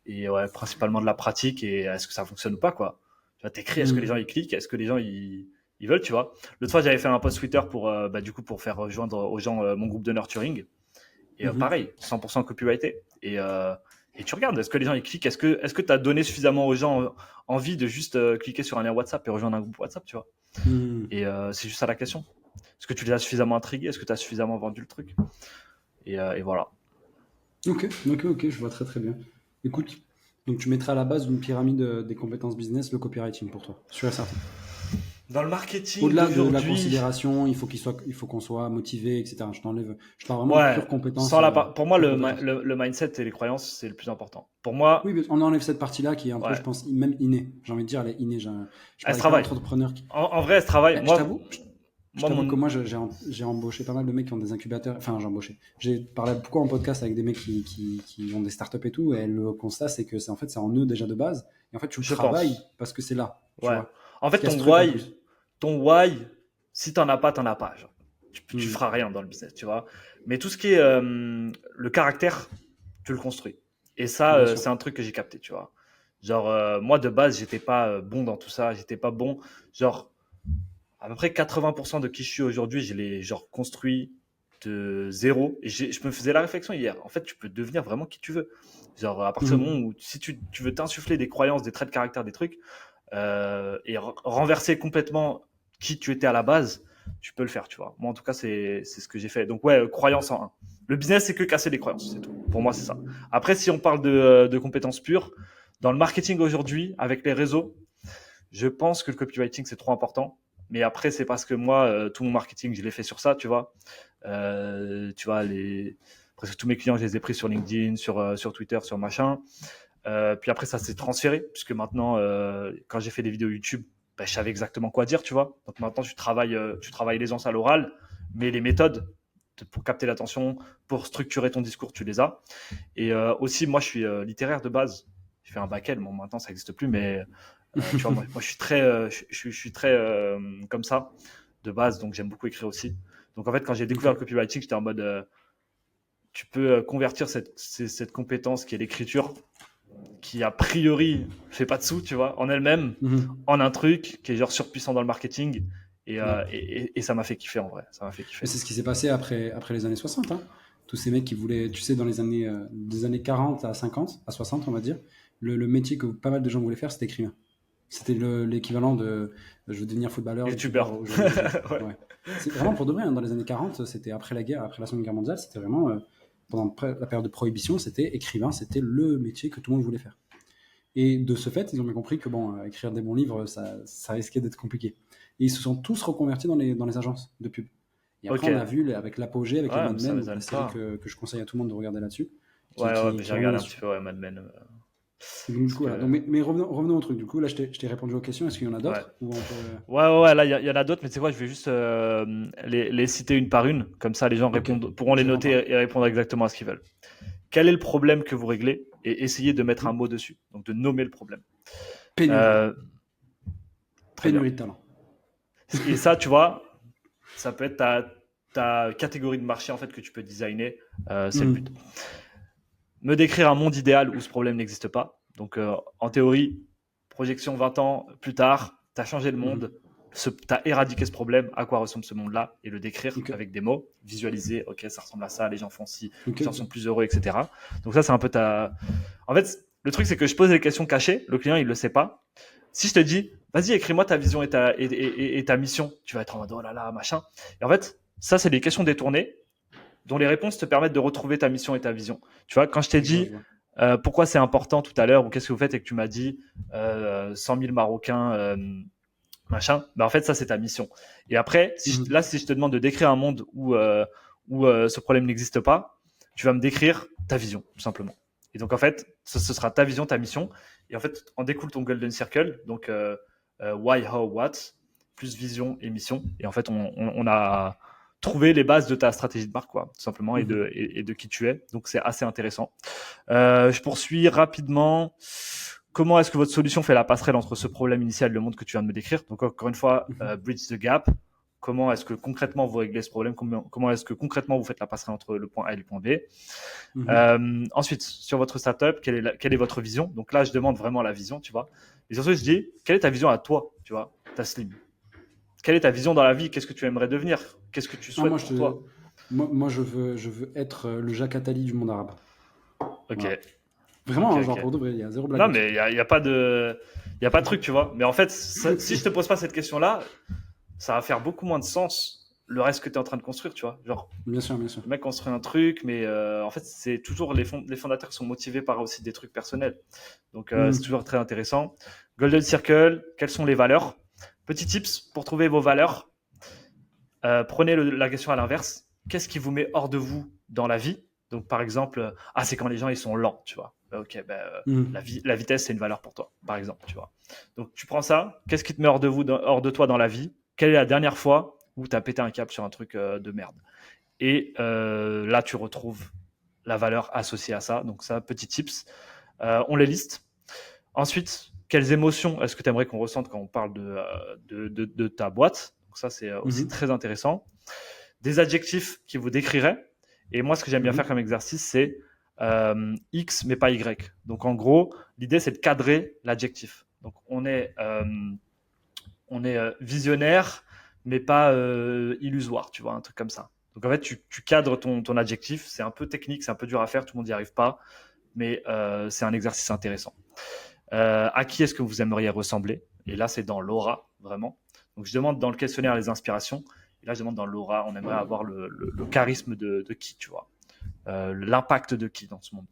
et ouais, principalement de la pratique et est-ce que ça fonctionne ou pas, quoi. Tu vois, t'écris, est-ce que les gens ils cliquent, est-ce que les gens ils veulent, tu vois. L'autre fois, j'avais fait un post Twitter pour, du coup, pour faire rejoindre aux gens mon groupe de nurturing. Et pareil, 100% copyrighté. Et tu regardes, est-ce que les gens ils cliquent, est-ce que tu as donné suffisamment aux gens envie de juste cliquer sur un lien WhatsApp et rejoindre un groupe WhatsApp, tu vois. Et c'est juste ça la question. Est-ce que tu les as suffisamment intrigués, est-ce que tu as suffisamment vendu le truc, et voilà. Ok, je vois très très bien. Écoute, donc tu mettrais à la base d'une pyramide des compétences business le copywriting pour toi, sûr et certain. Dans le marketing Au-delà de la considération, il faut qu'on soit motivé, etc. Je parle vraiment de pure compétence. Pour moi, le mindset et les croyances, c'est le plus important. Pour moi. Oui, mais on enlève cette partie-là qui est un peu, je pense, même innée. J'ai envie de dire, elle est innée. Elle se travaille. En vrai, elle se travaille. Moi, je t'avoue que moi, j'ai embauché pas mal de mecs qui ont des incubateurs. Enfin, j'ai parlé beaucoup en podcast avec des mecs qui ont des startups et tout. Et le constat, c'est que c'est en eux déjà de base. Et en fait, tu travailles parce que c'est là. Tu vois. En fait, ton why, si t'en as pas, t'en as pas. Genre. Tu feras rien dans le business, tu vois. Mais tout ce qui est le caractère, tu le construis. Et ça, c'est un truc que j'ai capté, tu vois. Genre, moi, de base, j'étais pas bon dans tout ça. J'étais pas bon. Genre, à peu près 80% de qui je suis aujourd'hui, je l'ai genre construit de zéro. Et je me faisais la réflexion hier. En fait, tu peux devenir vraiment qui tu veux. Genre, à partir du moment où si tu veux t'insuffler des croyances, des traits de caractère, des trucs, et renverser complètement qui tu étais à la base, tu peux le faire, tu vois. Moi, en tout cas, c'est ce que j'ai fait. Donc, ouais, croyance en un. Le business, c'est que casser les croyances, c'est tout. Pour moi, c'est ça. Après, si on parle de compétences pures, dans le marketing aujourd'hui, avec les réseaux, je pense que le copywriting, c'est trop important. Mais après, c'est parce que moi, tout mon marketing, je l'ai fait sur ça, tu vois. Tu vois, presque tous mes clients, je les ai pris sur LinkedIn, sur Twitter, sur machin. Puis après, ça s'est transféré, puisque maintenant, quand j'ai fait des vidéos YouTube, je savais exactement quoi dire, tu vois. Donc maintenant, tu travailles l'aisance à l'oral, mais les méthodes pour capter l'attention, pour structurer ton discours, tu les as. Et aussi, moi, je suis littéraire de base. Je fais un bac L, bon, maintenant, ça n'existe plus, mais tu vois, moi, je suis très, je suis très comme ça de base, donc j'aime beaucoup écrire aussi. Donc en fait, quand j'ai découvert le copywriting, j'étais en mode tu peux convertir cette compétence qui est l'écriture, qui a priori fait pas de sous, tu vois, en elle-même, en un truc qui est genre surpuissant dans le marketing. Et ça m'a fait kiffer en vrai. Ça m'a fait kiffer. Mais c'est ce qui s'est passé après les années 60. Hein. Tous ces mecs qui voulaient, tu sais, dans les années, des années 40 à 50, à 60, on va dire, le métier que pas mal de gens voulaient faire, c'était écrivain. C'était l'équivalent de je veux devenir footballeur. YouTubeur. Ouais. C'est vraiment pour de vrai. Hein, dans les années 40, c'était après la guerre, après la Seconde Guerre mondiale, c'était vraiment, pendant la période de prohibition, c'était écrivain, c'était le métier que tout le monde voulait faire. Et de ce fait, ils ont bien compris que écrire des bons livres, ça risquait d'être compliqué. Et ils se sont tous reconvertis dans les agences de pub. Et après, on a vu avec l'apogée, avec les Mad Men, la série que je conseille à tout le monde de regarder là-dessus. Mais j'ai regardé un petit peu Mad Men. Donc, du coup, voilà. Donc, mais revenons au truc. Du coup, là, je t'ai répondu aux questions. Est-ce qu'il y en a d'autres Ouais, là, il y en a d'autres, mais tu sais quoi, je vais juste les citer une par une. Comme ça, les gens pourront les noter et répondre exactement à ce qu'ils veulent. Quel est le problème que vous réglez et essayez de mettre un mot dessus. Donc, de nommer le problème. Pénurie de talent. Et ça, tu vois, ça peut être ta catégorie de marché en fait que tu peux designer. C'est le but. Me décrire un monde idéal où ce problème n'existe pas. Donc, en théorie, projection 20 ans plus tard, tu as changé le monde, tu as éradiqué ce problème, à quoi ressemble ce monde-là, et le décrire avec des mots, visualiser, ok, ça ressemble à ça, les gens font ci, les gens sont plus heureux, etc. Donc ça, c'est un peu En fait, le truc, c'est que je pose des questions cachées, le client, il le sait pas. Si je te dis, vas-y, écris-moi ta vision et ta mission, tu vas être en mode, oh là là, machin. Et en fait, ça, c'est des questions détournées dont les réponses te permettent de retrouver ta mission et ta vision. Tu vois, quand je t'ai dit pourquoi c'est important tout à l'heure, ou qu'est-ce que vous faites, et que tu m'as dit 100 000 Marocains, machin, en fait, ça, c'est ta mission. Et après, si je te demande de décrire un monde où ce problème n'existe pas, tu vas me décrire ta vision, tout simplement. Et donc, en fait, ce sera ta vision, ta mission. Et en fait, en découle ton Golden Circle, donc why, how, what, plus vision et mission. Et en fait, on a trouver les bases de ta stratégie de marque, quoi, tout simplement, et de qui tu es. Donc, c'est assez intéressant. Je poursuis rapidement. Comment est-ce que votre solution fait la passerelle entre ce problème initial et le monde que tu viens de me décrire? Donc, encore une fois, bridge the gap. Comment est-ce que concrètement vous réglez ce problème? Comment est-ce que concrètement vous faites la passerelle entre le point A et le point B? Ensuite, sur votre startup, quelle est votre vision? Donc là, je demande vraiment la vision, tu vois. Et surtout, je dis, quelle est ta vision à toi, tu vois, Taslim? Quelle est ta vision dans la vie? Qu'est-ce que tu aimerais devenir? Qu'est-ce que tu souhaites pour toi? Moi, je veux être le Jacques Attali du monde arabe. Ok. Voilà. Vraiment, genre pour de vrai, il y a zéro blague. Non, mais il y a pas de truc, tu vois. Mais en fait, si je te pose pas cette question-là, ça va faire beaucoup moins de sens le reste que tu es en train de construire, tu vois. Genre, bien sûr. Le mec construit un truc, mais en fait, c'est toujours les fondateurs sont motivés par aussi des trucs personnels. Donc, c'est toujours très intéressant. Golden Circle, quelles sont les valeurs? Petit tips pour trouver vos valeurs. Prenez la question à l'inverse. Qu'est-ce qui vous met hors de vous dans la vie? Donc, par exemple, c'est quand les gens ils sont lents, tu vois. Ok, la vitesse, c'est une valeur pour toi, par exemple, tu vois. Donc, tu prends ça. Qu'est-ce qui te met hors de toi dans la vie? Quelle est la dernière fois où tu as pété un câble sur un truc de merde? Et là, tu retrouves la valeur associée à ça. Donc, ça, petit tips. On les liste. Ensuite, quelles émotions est-ce que tu aimerais qu'on ressente quand on parle de ta boîte? Donc, ça, c'est aussi très intéressant. Des adjectifs qui vous décriraient. Et moi, ce que j'aime bien faire comme exercice, c'est X, mais pas Y. Donc, en gros, l'idée, c'est de cadrer l'adjectif. Donc, on est visionnaire, mais pas illusoire, tu vois, un truc comme ça. Donc, en fait, tu cadres ton adjectif. C'est un peu technique, c'est un peu dur à faire, tout le monde n'y arrive pas, mais c'est un exercice intéressant. À qui est-ce que vous aimeriez ressembler? Et là, c'est dans l'aura, vraiment. Donc, je demande dans le questionnaire les inspirations. Et là, je demande dans l'aura, on aimerait avoir le charisme de qui, tu vois, l'impact de qui dans ce monde.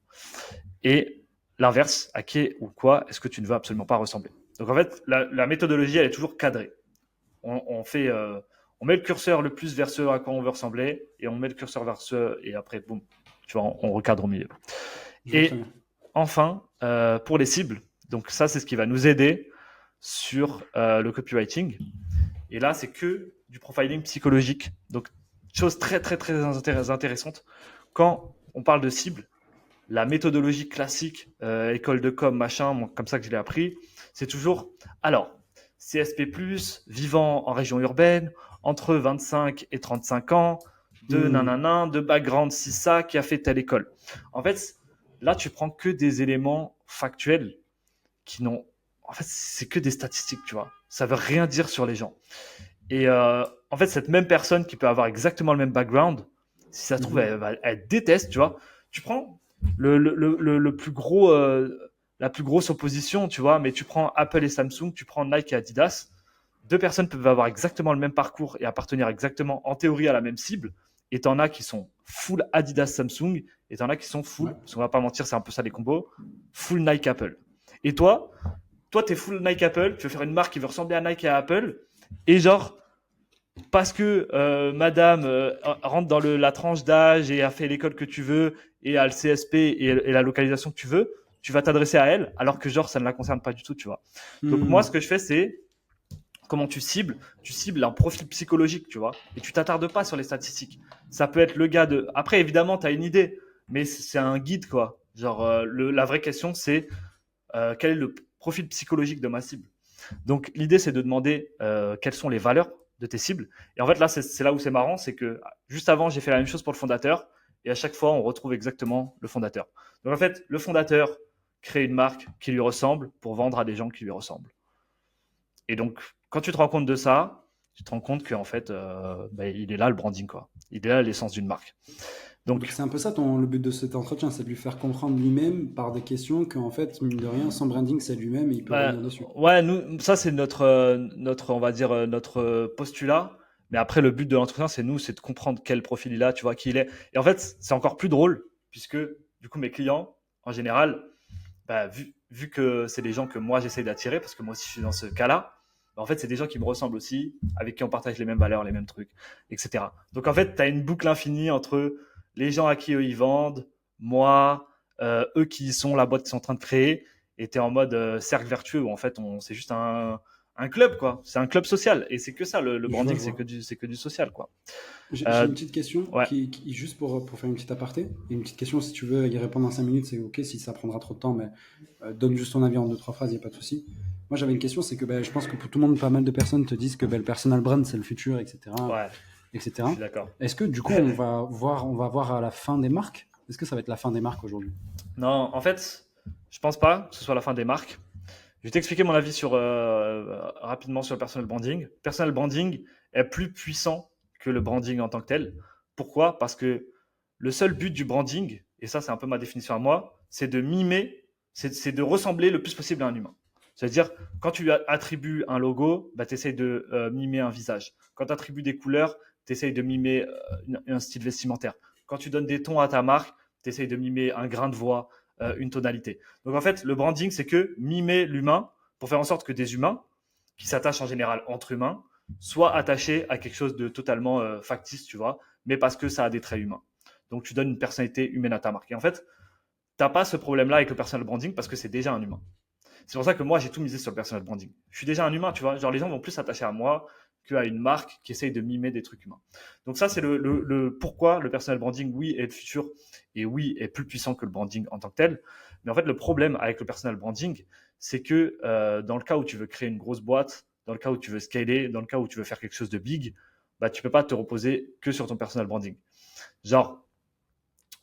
Et l'inverse, à qui ou quoi est-ce que tu ne veux absolument pas ressembler? Donc, en fait, la méthodologie, elle est toujours cadrée. On met le curseur le plus vers ce à quoi on veut ressembler et on met le curseur vers ce et après, boum, tu vois, on recadre au milieu. Et enfin, pour les cibles, donc ça, c'est ce qui va nous aider sur le copywriting. Et là, c'est que du profiling psychologique. Donc, chose très, très, très intéressante. Quand on parle de cible, la méthodologie classique, école de com, machin, comme ça que je l'ai appris, c'est toujours, alors, CSP+, vivant en région urbaine, entre 25 et 35 ans, de nanana, de background, si ça, qui a fait telle école. En fait, là, tu prends que des éléments factuels qui n'ont. En fait, c'est que des statistiques, tu vois. Ça veut rien dire sur les gens. Et en fait, cette même personne qui peut avoir exactement le même background, si ça se trouve, elle déteste, tu vois. Tu prends le plus gros, la plus grosse opposition, tu vois, mais tu prends Apple et Samsung, tu prends Nike et Adidas. Deux personnes peuvent avoir exactement le même parcours et appartenir exactement, en théorie, à la même cible. Et t'en as qui sont full Adidas Samsung, et t'en as qui sont full, parce qu'on va pas mentir, c'est un peu ça les combos, full Nike Apple. Et toi, t'es full Nike Apple, tu veux faire une marque qui veut ressembler à Nike et à Apple, et genre, parce que madame rentre dans la tranche d'âge et a fait l'école que tu veux et a le CSP et la localisation que tu veux, tu vas t'adresser à elle, alors que genre, ça ne la concerne pas du tout, tu vois. Donc moi, ce que je fais, c'est comment tu cibles un profil psychologique, tu vois, et tu t'attardes pas sur les statistiques. Ça peut être le gars de. Après, évidemment, tu as une idée, mais c'est un guide, quoi. Genre, la vraie question, c'est quel est le profil psychologique de ma cible. Donc, l'idée, c'est de demander quelles sont les valeurs de tes cibles. Et en fait, là, c'est là où c'est marrant, c'est que juste avant, j'ai fait la même chose pour le fondateur, et à chaque fois, on retrouve exactement le fondateur. Donc, en fait, le fondateur crée une marque qui lui ressemble pour vendre à des gens qui lui ressemblent. Et donc, quand tu te rends compte de ça, tu te rends compte qu'en fait, il est là le branding, quoi. Il est là l'essence d'une marque. Donc Donc, c'est un peu ça le but de cet entretien, c'est de lui faire comprendre lui-même par des questions qu'en fait, mine de rien, son branding c'est lui-même et il peut revenir dessus. ouais, nous, ça c'est on va dire, notre postulat. Mais après, le but de l'entretien, c'est de comprendre quel profil il a, tu vois, qui il est. Et en fait, c'est encore plus drôle, puisque du coup, mes clients, en général, vu que c'est des gens que moi j'essaye d'attirer, parce que moi aussi je suis dans ce cas-là, en fait, c'est des gens qui me ressemblent aussi, avec qui on partage les mêmes valeurs, les mêmes trucs, etc. Donc en fait, tu as une boucle infinie entre les gens à qui eux ils vendent, moi, eux qui sont la boîte qu'ils sont en train de créer, et tu es en mode cercle vertueux où en fait, c'est juste un club, quoi. C'est un club social. Et c'est que ça, le Je vois, branding, je vois. c'est que du social, quoi. J'ai Euh, une petite question ouais. juste pour faire une petite aparté. Et une petite question, si tu veux y répondre en 5 minutes, c'est ok. Si ça prendra trop de temps, mais donne juste ton avis en 2-3 phrases, il n'y a pas de souci. Moi, j'avais une question, c'est que je pense que pour tout le monde, pas mal de personnes te disent que le personal brand, c'est le futur, etc. Ouais, je etc. suis d'accord. Est-ce que du coup, on va voir à la fin des marques? Est-ce que ça va être la fin des marques aujourd'hui? Non, en fait, je pense pas que ce soit la fin des marques. Je vais t'expliquer mon avis rapidement sur le personal branding. Personal branding est plus puissant que le branding en tant que tel. Pourquoi? Parce que le seul but du branding, et ça c'est un peu ma définition à moi, c'est de mimer, c'est de ressembler le plus possible à un humain. C'est-à-dire, quand tu attribues un logo, tu essayes de mimer un visage. Quand tu attribues des couleurs, tu essayes de mimer un style vestimentaire. Quand tu donnes des tons à ta marque, tu essayes de mimer un grain de voix, une tonalité. Donc en fait, le branding, c'est que mimer l'humain pour faire en sorte que des humains, qui s'attachent en général entre humains, soient attachés à quelque chose de totalement factice, tu vois, mais parce que ça a des traits humains. Donc tu donnes une personnalité humaine à ta marque. Et en fait, tu n'as pas ce problème-là avec le personal branding parce que c'est déjà un humain. C'est pour ça que moi, j'ai tout misé sur le personal branding. Je suis déjà un humain, tu vois. Genre, les gens vont plus s'attacher à moi qu'à une marque qui essaye de mimer des trucs humains. Donc ça, c'est le pourquoi le personal branding, oui, est le futur et oui, est plus puissant que le branding en tant que tel. Mais en fait, le problème avec le personal branding, c'est que dans le cas où tu veux créer une grosse boîte, dans le cas où tu veux scaler, dans le cas où tu veux faire quelque chose de big, tu peux pas te reposer que sur ton personal branding. Genre,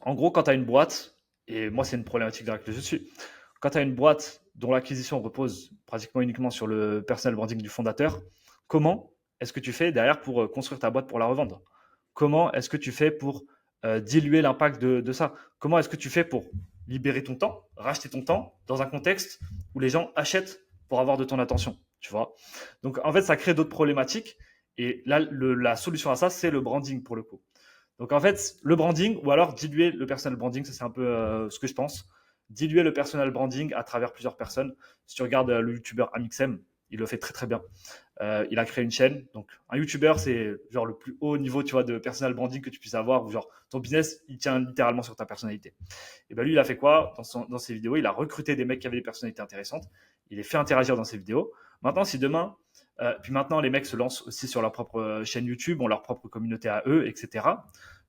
en gros, quand tu as une boîte, et moi, c'est une problématique dans laquelle je suis, quand tu as une boîte dont l'acquisition repose pratiquement uniquement sur le personal branding du fondateur, comment est-ce que tu fais derrière pour construire ta boîte pour la revendre? Comment est-ce que tu fais pour diluer l'impact de ça? Comment est-ce que tu fais pour libérer ton temps, racheter ton temps dans un contexte où les gens achètent pour avoir de ton attention, tu vois? Donc, en fait, ça crée d'autres problématiques. Et là, la solution à ça, c'est le branding pour le coup. Donc en fait, le branding, ou alors diluer le personal branding, ça c'est un peu ce que je pense. Diluer le personal branding à travers plusieurs personnes. Si tu regardes le youtubeur Amixem, il le fait très très bien. Il a créé une chaîne. Donc un youtubeur, c'est genre le plus haut niveau, tu vois, de personal branding que tu puisses avoir, où genre ton business, il tient littéralement sur ta personnalité. Et ben lui, il a fait quoi dans ses vidéos? Il a recruté des mecs qui avaient des personnalités intéressantes. Il les fait interagir dans ses vidéos. Maintenant, si demain, puis maintenant, les mecs se lancent aussi sur leur propre chaîne YouTube, ont leur propre communauté à eux, etc.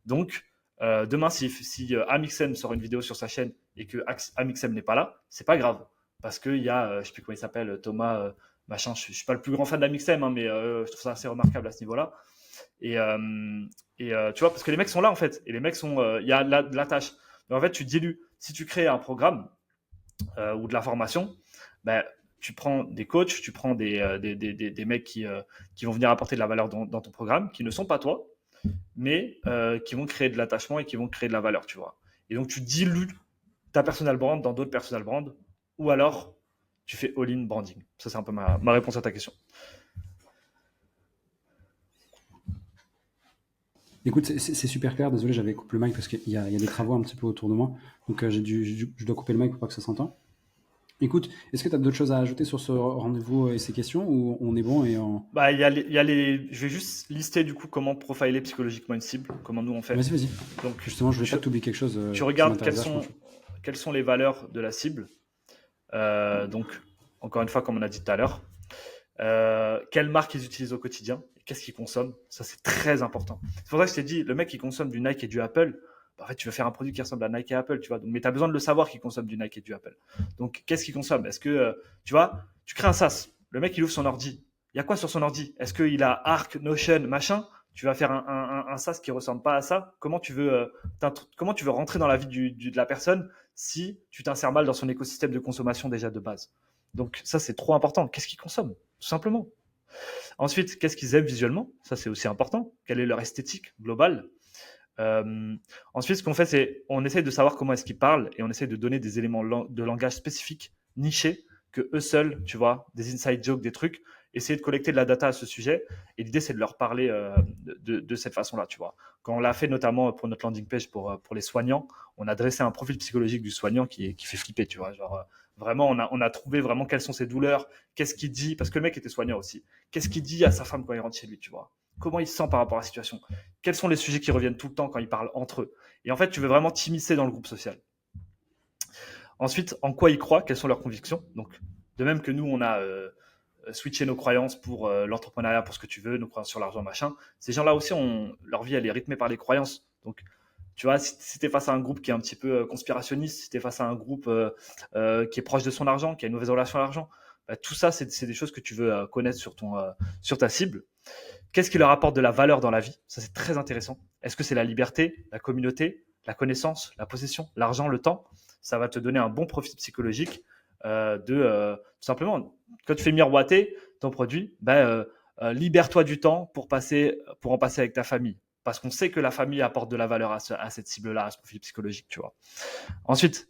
Donc, demain, si Amixem sort une vidéo sur sa chaîne et que Amixem n'est pas là, c'est pas grave. Parce qu'il y a, je sais plus comment il s'appelle, Thomas, machin, je suis pas le plus grand fan d'Amixem, hein, mais je trouve ça assez remarquable à ce niveau-là. Tu vois, parce que les mecs sont là en fait, et les mecs il y a de la tâche. Mais en fait, tu dilues. Si tu crées un programme ou de la formation, ben, tu prends des coachs, tu prends des mecs qui vont venir apporter de la valeur dans ton programme, qui ne sont pas toi, mais qui vont créer de l'attachement et qui vont créer de la valeur, tu vois. Et donc, tu dilues ta personal brand dans d'autres personal brand, ou alors tu fais all-in branding. Ça, c'est un peu ma réponse à ta question. Écoute, c'est super clair. Désolé, j'avais coupé le mic parce qu'il y a des travaux un petit peu autour de moi. Donc, je dois couper le mic pour pas que ça s'entende. Écoute, est-ce que tu as d'autres choses à ajouter sur ce rendez-vous et ces questions ou on est bon Bah, je vais juste lister du coup comment profiler psychologiquement une cible, comment nous on fait. Vas-y. Donc, justement, je voulais pas t'oublier quelque chose. Tu regardes quelles sont les valeurs de la cible. Donc, encore une fois, comme on a dit tout à l'heure, quelle marque ils utilisent au quotidien, qu'est-ce qu'ils consomment. Ça, c'est très important. C'est pour ça que je t'ai dit, le mec qui consomme du Nike et du Apple, en fait, tu veux faire un produit qui ressemble à Nike et Apple, tu vois. Donc, mais tu as besoin de le savoir qu'il consomme du Nike et du Apple. Donc, qu'est-ce qu'il consomme? Est-ce que, tu vois, tu crées un SaaS, le mec, il ouvre son ordi. Il y a quoi sur son ordi? Est-ce qu'il a Arc, Notion, machin? Tu vas faire un SaaS qui ressemble pas à ça. Comment tu veux rentrer dans la vie de la personne si tu t'insères mal dans son écosystème de consommation déjà de base? Donc ça, c'est trop important. Qu'est-ce qu'ils consomment? Tout simplement. Ensuite, qu'est-ce qu'ils aiment visuellement? Ça, c'est aussi important. Quelle est leur esthétique globale? Ensuite, ce qu'on fait, c'est on essaye de savoir comment est-ce qu'ils parlent et on essaye de donner des éléments de langage spécifiques, nichés, que eux seuls, tu vois, des inside jokes, des trucs, essayer de collecter de la data à ce sujet. Et l'idée, c'est de leur parler de cette façon-là, tu vois. Quand on l'a fait notamment pour notre landing page pour les soignants, on a dressé un profil psychologique du soignant qui fait flipper, tu vois. Genre, vraiment, on a trouvé vraiment quelles sont ses douleurs, qu'est-ce qu'il dit, parce que le mec était soignant aussi. Qu'est-ce qu'il dit à sa femme quand il rentre chez lui, tu vois. Comment il se sent par rapport à la situation. Quels sont les sujets qui reviennent tout le temps quand ils parlent entre eux. Et en fait, tu veux vraiment t'immiscer dans le groupe social. Ensuite, en quoi ils croient, quelles sont leurs convictions. Donc, de même que nous, on a switché nos croyances pour l'entrepreneuriat, pour ce que tu veux, nos croyances sur l'argent, machin. Ces gens-là aussi, leur vie, elle est rythmée par les croyances. Donc, tu vois, si tu es face à un groupe qui est un petit peu conspirationniste, si tu es face à un groupe qui est proche de son argent, qui a une mauvaise relation à l'argent, bah, tout ça, c'est des choses que tu veux connaître sur ta cible. Qu'est-ce qui leur apporte de la valeur dans la vie? Ça, c'est très intéressant. Est-ce que c'est la liberté, la communauté, la connaissance, la possession, l'argent, le temps? Ça va te donner un bon profil psychologique tout simplement, quand tu fais miroiter ton produit, libère-toi du temps pour en passer avec ta famille. Parce qu'on sait que la famille apporte de la valeur à cette cible-là, à ce profil psychologique, tu vois. Ensuite,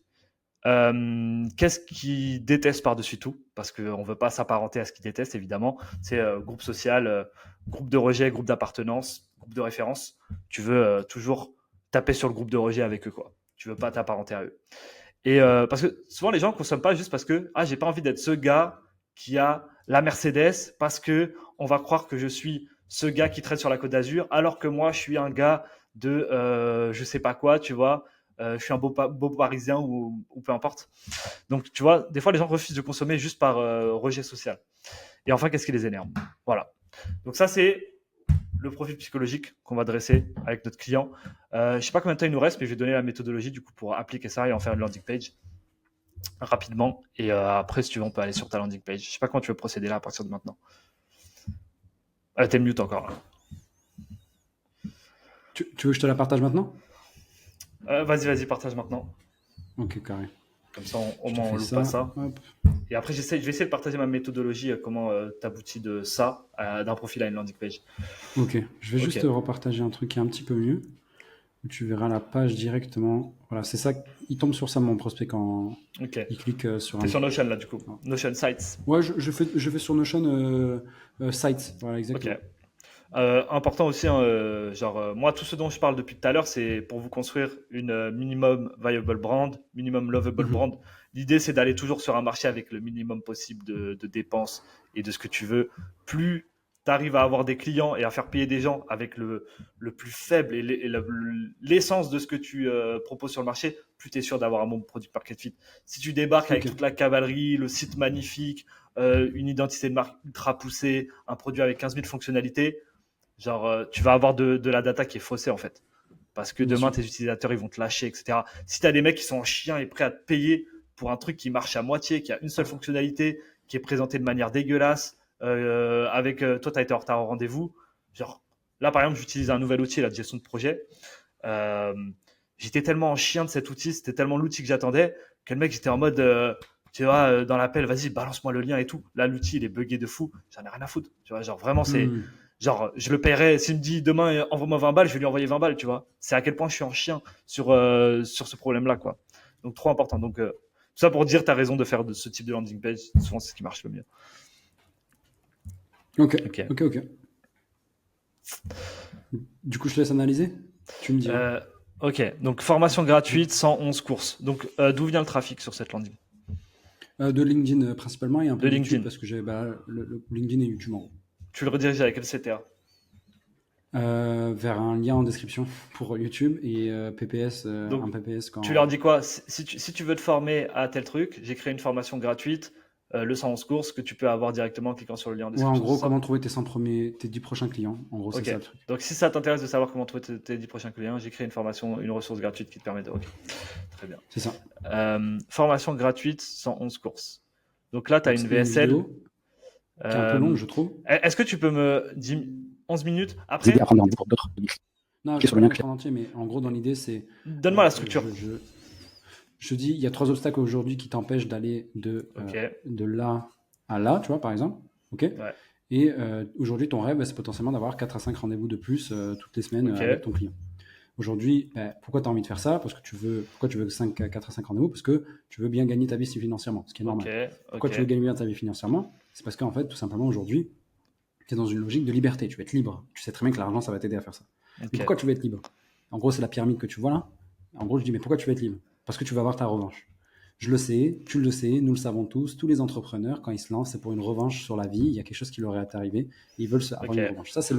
qu'est-ce qu'ils détestent par-dessus tout? Parce qu'on ne veut pas s'apparenter à ce qu'ils détestent, évidemment. C'est groupe social, groupe de rejet, groupe d'appartenance, groupe de référence. Tu veux toujours taper sur le groupe de rejet avec eux, quoi. Tu veux pas t'apparenter à eux. Et parce que souvent, les gens ne consomment pas juste parce que j'ai pas envie d'être ce gars qui a la Mercedes parce que on va croire que je suis ce gars qui traîne sur la Côte d'Azur alors que moi, je suis un gars de je sais pas quoi, tu vois. Je suis un beau parisien ou peu importe. Donc, tu vois, des fois, les gens refusent de consommer juste par rejet social. Et enfin, qu'est-ce qui les énerve? Voilà. Donc, ça, c'est le profil psychologique qu'on va dresser avec notre client. Je ne sais pas combien de temps il nous reste, mais je vais donner la méthodologie du coup pour appliquer ça et en faire une landing page rapidement. Et après, si tu veux, on peut aller sur ta landing page. Je ne sais pas comment tu veux procéder là à partir de maintenant. T'es mute encore. Là. Tu veux que je te la partage maintenant? Vas-y, partage maintenant. Ok, carré. Comme ça, au moins, on ne loupe pas ça. Hop. Et après, je vais essayer de partager ma méthodologie, comment t'aboutis de ça, d'un profil à une landing page. Ok, je vais juste repartager un truc qui est un petit peu mieux. Tu verras la page directement. Voilà, c'est ça. Il tombe sur ça, mon prospect, quand il clique sur un. T'es sur Notion, là, du coup. Notion Sites. Ouais, je fais sur Notion Sites. Voilà, exactement. Ok. Important aussi, hein, moi, tout ce dont je parle depuis tout à l'heure, c'est pour vous construire une minimum viable brand, minimum lovable brand. L'idée, c'est d'aller toujours sur un marché avec le minimum possible de dépenses et de ce que tu veux. Plus tu arrives à avoir des clients et à faire payer des gens avec le plus faible et l'essence de ce que tu proposes sur le marché, plus tu es sûr d'avoir un bon product market fit. Si tu débarques avec toute la cavalerie, le site magnifique, une identité de marque ultra poussée, un produit avec 15 000 fonctionnalités, tu vas avoir de la data qui est faussée en fait. Parce que demain, tes utilisateurs, ils vont te lâcher, etc. Si tu as des mecs qui sont en chien et prêts à te payer pour un truc qui marche à moitié, qui a une seule fonctionnalité, qui est présenté de manière dégueulasse, toi, tu as été en retard au rendez-vous, là, par exemple, j'utilise un nouvel outil, la gestion de projet. Euh, J'étais tellement en chien de cet outil, c'était tellement l'outil que j'attendais, que le mec, j'étais en mode, tu vois, dans l'appel, vas-y, balance-moi le lien et tout. Là, l'outil, il est buggé de fou. J'en ai rien à foutre. Tu vois, genre, vraiment, c'est, Hmm. genre, je le paierais. S'il me dit demain, envoie-moi 20 balles, je vais lui envoyer 20 balles, tu vois. C'est à quel point je suis en chien sur ce problème-là, quoi. Donc, trop important. Donc, tout ça pour dire, tu as raison de faire de ce type de landing page. Souvent, c'est ce qui marche le mieux. Ok, Ok. ok, ok. Du coup, je te laisse analyser. Tu me dis. Hein. Euh, ok. Donc, formation gratuite, 111 courses. Donc, d'où vient le trafic sur cette landing? De LinkedIn principalement et un De peu YouTube LinkedIn. parce que j'ai le LinkedIn et YouTube en gros. Tu le rediriges avec quel CTA? Vers un lien en description pour YouTube et Donc, un PPS tu leur quand. dis quoi? Si tu veux te former à tel truc, j'ai créé une formation gratuite, le 111 courses, que tu peux avoir directement en cliquant sur le lien en Ouais, en description, gros, c'est ça? comment trouver tes 10 prochains clients. En gros, c'est Ok. ça le truc. Donc, si ça t'intéresse de savoir comment trouver tes 10 prochains clients, j'ai créé une formation, une ressource gratuite qui te permet de. Ok, très bien. C'est ça. Formation gratuite, 111 courses. Donc là, tu as Donc, une c'est une VSL. vidéo qui est un peu longue, Euh, je trouve. Est-ce que tu peux me dire 11 minutes Vous aider à après? prendre rendez-vous pour d'autres. Non, je Cliquez vais sur pas le la lien mettre en entier, mais en gros, dans l'idée, c'est. Donne-moi la euh, structure. je dis, il y a 3 obstacles aujourd'hui qui t'empêchent d'aller Ok. de là à là, tu vois, par exemple. Ok. Ouais. Et aujourd'hui, ton rêve, c'est potentiellement d'avoir 4 à 5 rendez-vous de plus toutes les semaines Ok. avec ton client. Aujourd'hui, pourquoi tu as envie de faire ça? Pourquoi tu veux 4 à 5 rendez-vous? Parce que tu veux bien gagner ta vie financièrement, ce qui est Ok. normal. Pourquoi Ok. tu veux gagner bien ta vie financièrement? C'est parce qu'en fait, tout simplement, aujourd'hui, tu es dans une logique de liberté. Tu veux être libre. Tu sais très bien que l'argent, ça va t'aider à faire ça. Mais Ok. pourquoi tu veux être libre? En gros, c'est la pyramide que tu vois là. En gros, je dis, mais pourquoi tu veux être libre? Parce que tu vas avoir ta revanche. Je le sais, tu le sais, nous le savons tous les entrepreneurs, quand ils se lancent, c'est pour une revanche sur la vie, il y a quelque chose qui leur est arrivé, et ils veulent avoir une Ok. revanche. Ça, c'est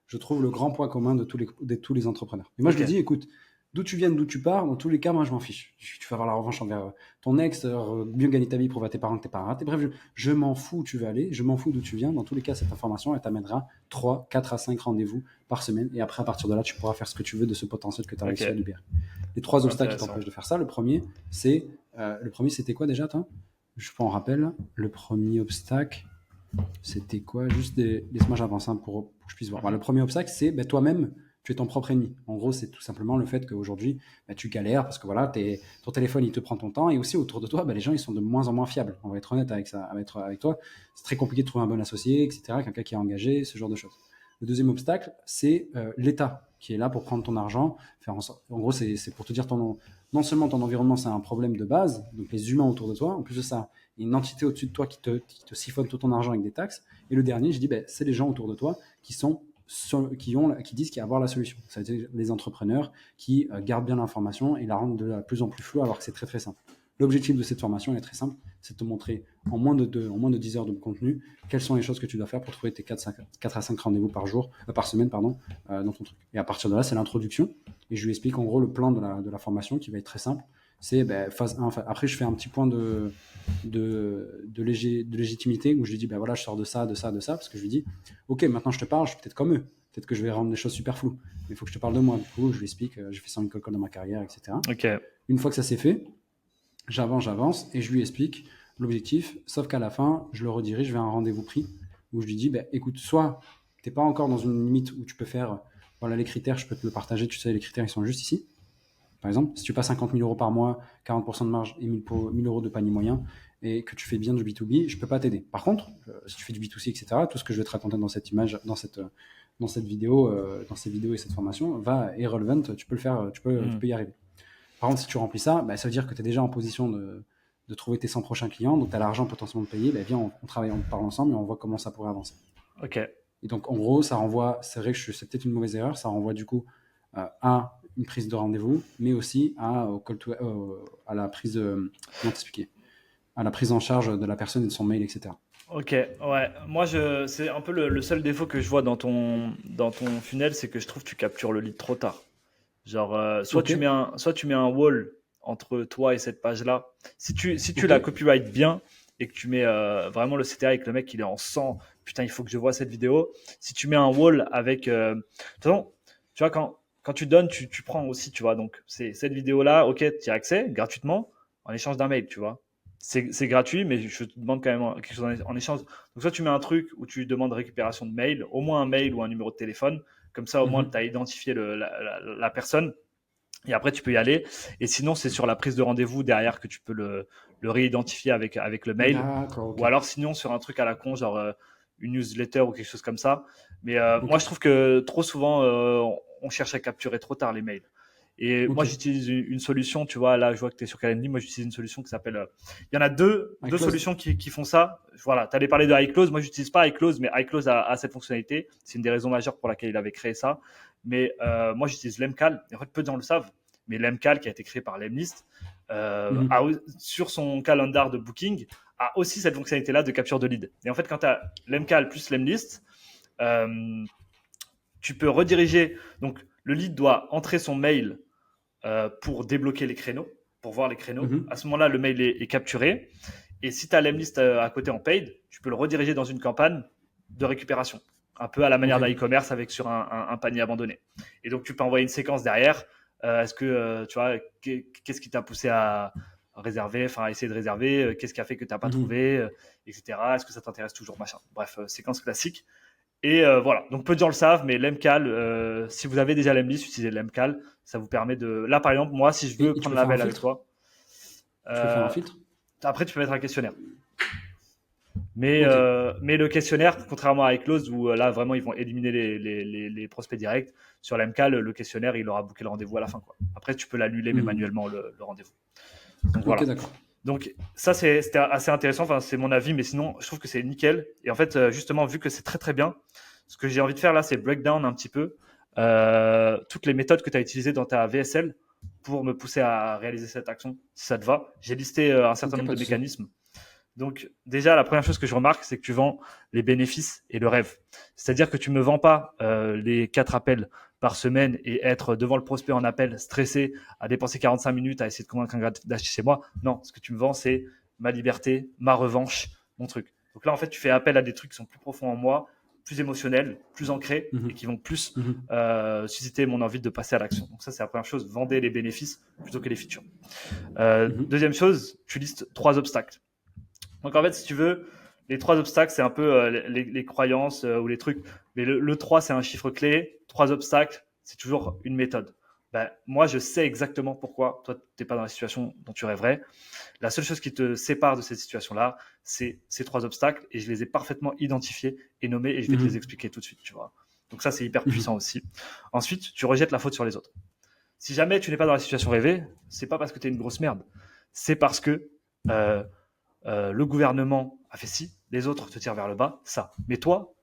je trouve, le grand point commun de tous les entrepreneurs. Et moi, je Ok. lui dis, écoute, d'où tu viens, d'où tu pars, dans tous les cas, moi, je m'en fiche. Tu vas avoir la revanche envers ton ex, mieux gagner ta vie, prouver à tes parents que t'es pas raté. Bref, je m'en fous où tu vas aller, je m'en fous d'où tu viens. Dans tous les cas, cette information, elle t'amènera 3, 4 à 5 rendez-vous par semaine. Et après, à partir de là, tu pourras faire ce que tu veux de ce potentiel que tu as réussi à Ok. libérer. Les 3 obstacles qui Intéressant. t'empêchent de faire ça, le premier, c'était quoi déjà, toi? Je prends en rappel. Le premier obstacle, c'était quoi? Juste laisse-moi j'avance hein, pour que je puisse voir. Le premier obstacle, c'est toi-même, tu es ton propre ennemi. En gros, c'est tout simplement le fait qu'aujourd'hui, tu galères parce que voilà, ton téléphone, il te prend ton temps. Et aussi, autour de toi, les gens, ils sont de moins en moins fiables. On va être honnête avec ça, avec toi. C'est très compliqué de trouver un bon associé, etc., quelqu'un qui est engagé, ce genre de choses. Le deuxième obstacle, c'est l'État qui est là pour prendre ton argent. Faire en gros, c'est pour te dire non seulement ton environnement, c'est un problème de base, donc les humains autour de toi, en plus de ça, il y a une entité au-dessus de toi qui te siphonne tout ton argent avec des taxes. Et le dernier, je dis, c'est les gens autour de toi qui disent qu'il y a à avoir la solution. Ça veut dire les entrepreneurs qui gardent bien l'information et la rendent de plus en plus floue alors que c'est très très simple. L'objectif de cette formation est très simple, c'est de te montrer en moins de 10 heures de contenu quelles sont les choses que tu dois faire pour trouver tes 4 à 5 rendez-vous par semaine dans ton truc. Et à partir de là, c'est l'introduction. Et je lui explique en gros le plan de la formation qui va être très simple. C'est phase 1. Après, je fais un petit point de légitimité où je lui dis voilà, je sors de ça, parce que je lui dis ok, maintenant je te parle, je suis peut-être comme eux. Peut-être que je vais rendre les choses super floues. Mais il faut que je te parle de moi. Du coup, je lui explique, j'ai fait 100 000 cold calls dans ma carrière, etc. Ok. Une fois que ça c'est fait, j'avance et je lui explique l'objectif, sauf qu'à la fin, je le redirige vers un rendez-vous pris où je lui dis écoute, soit tu n'es pas encore dans une limite où tu peux faire voilà les critères, je peux te le partager, tu sais, les critères ils sont juste ici. Par exemple, si tu passes 50 000 euros par mois, 40% de marge et 1 000 euros de panier moyen et que tu fais bien du B2B, je ne peux pas t'aider. Par contre, si tu fais du B2C, etc., tout ce que je vais te raconter dans cette image, dans cette vidéo, dans ces vidéos et cette formation est relevant, tu peux le faire, tu peux y arriver. Par contre, si tu remplis ça, ça veut dire que tu es déjà en position de trouver tes 100 prochains clients, donc tu as l'argent potentiellement de payer, viens, on travaille, on parle ensemble et on voit comment ça pourrait avancer. Ok. Et donc, en gros, ça renvoie, c'est vrai que c'est peut-être une mauvaise erreur, ça renvoie du coup à une prise de rendez-vous, mais aussi à la prise, comment t'expliquer, à la prise en charge de la personne et de son mail, etc. Ok, ouais. Moi, c'est un peu le seul défaut que je vois dans ton funnel, c'est que je trouve que tu captures le lead trop tard. Genre, soit Ok, tu mets un wall entre toi et cette page-là. Si tu ok, la copyright bien et que tu mets vraiment le CTA et que le mec il est en 100, putain, il faut que je vois cette vidéo. Si tu mets un wall avec. De toute façon, tu vois, quand tu donnes, tu prends aussi, tu vois. Donc, c'est cette vidéo-là, ok, tu y as accès gratuitement en échange d'un mail, tu vois. c'est gratuit, mais je te demande quand même quelque chose en échange. Donc, soit tu mets un truc où tu demandes récupération de mail, au moins un mail ou un numéro de téléphone. Comme ça, au moins, tu as identifié la personne. Et après, tu peux y aller. Et sinon, c'est sur la prise de rendez-vous derrière que tu peux le réidentifier avec le mail. D'accord, ok. Ou alors, sinon, sur un truc à la con, genre une newsletter ou quelque chose comme ça. Mais Ok. moi, je trouve que trop souvent, on cherche à capturer trop tard les mails. Et moi, Ok. j'utilise une solution, tu vois, là, je vois que tu es sur Calendly. Moi, j'utilise une solution qui s'appelle. Il y en a deux iClose. solutions qui font ça. Voilà, tu allais parler de iClose. Moi, j'utilise pas iClose, mais iClose a cette fonctionnalité. C'est une des raisons majeures pour laquelle il avait créé ça. Mais moi, j'utilise Lemcal. Et en fait, peu de gens le savent. Mais Lemcal, qui a été créé par Lemlist, sur son calendar de booking, a aussi cette fonctionnalité-là de capture de lead. Et en fait, quand tu as Lemcal plus Lemlist, tu peux rediriger. Donc, le lead doit entrer son mail pour débloquer les créneaux, pour voir les créneaux. À ce moment-là, le mail est capturé. Et si tu as Lemlist à côté en paid, tu peux le rediriger dans une campagne de récupération, un peu à la manière d'un e-commerce avec sur un panier abandonné. Et donc, tu peux envoyer une séquence derrière. Est-ce que, tu vois, qu'est-ce qui t'a poussé à réserver, enfin à essayer de réserver, qu'est-ce qui a fait que tu n'as pas trouvé, etc. Est-ce que ça t'intéresse toujours, machin. Bref, séquence classique. Et voilà, donc peu de gens le savent, mais l'Emcal, si vous avez déjà Lemlist, utilisez l'Emcal. Ça vous permet de. Là, par exemple, moi, si je veux prendre la belle avec toi, tu peux faire un filtre. Après, tu peux mettre un questionnaire. Mais le questionnaire, contrairement à iClose, où là, vraiment, ils vont éliminer les prospects directs, sur l'Emcal, le questionnaire, il aura booké le rendez-vous à la fin, quoi. Après, tu peux l'annuler, mais manuellement, le rendez-vous. Donc voilà. D'accord. Donc ça, c'était assez intéressant. Enfin, c'est mon avis, mais sinon, je trouve que c'est nickel. Et en fait, justement, vu que c'est très très bien, ce que j'ai envie de faire là, c'est breakdown un petit peu toutes les méthodes que tu as utilisées dans ta VSL pour me pousser à réaliser cette action, si ça te va. J'ai listé un certain nombre de mécanismes. Donc déjà, la première chose que je remarque, c'est que tu vends les bénéfices et le rêve. C'est-à-dire que tu ne me vends pas les 4 appels par semaine et être devant le prospect en appel, stressé, à dépenser 45 minutes, à essayer de convaincre un gars d'acheter chez moi. Non, ce que tu me vends, c'est ma liberté, ma revanche, mon truc. Donc là, en fait, tu fais appel à des trucs qui sont plus profonds en moi, plus émotionnels, plus ancrés et qui vont plus susciter mon envie de passer à l'action. Donc ça, c'est la première chose. Vendez les bénéfices plutôt que les features. Deuxième chose, tu listes 3 obstacles. Donc en fait, si tu veux, les 3 obstacles, c'est un peu les croyances ou les trucs. Mais le 3, c'est un chiffre clé. 3 obstacles, c'est toujours une méthode. Ben, moi, je sais exactement pourquoi toi, tu n'es pas dans la situation dont tu rêverais. La seule chose qui te sépare de cette situation-là, c'est ces 3 obstacles. Et je les ai parfaitement identifiés et nommés et je vais te les expliquer tout de suite. Tu vois. Donc ça, c'est hyper puissant aussi. Ensuite, tu rejettes la faute sur les autres. Si jamais tu n'es pas dans la situation rêvée, c'est pas parce que tu es une grosse merde. C'est parce que le gouvernement a fait ci, les autres te tirent vers le bas, ça. Mais toi,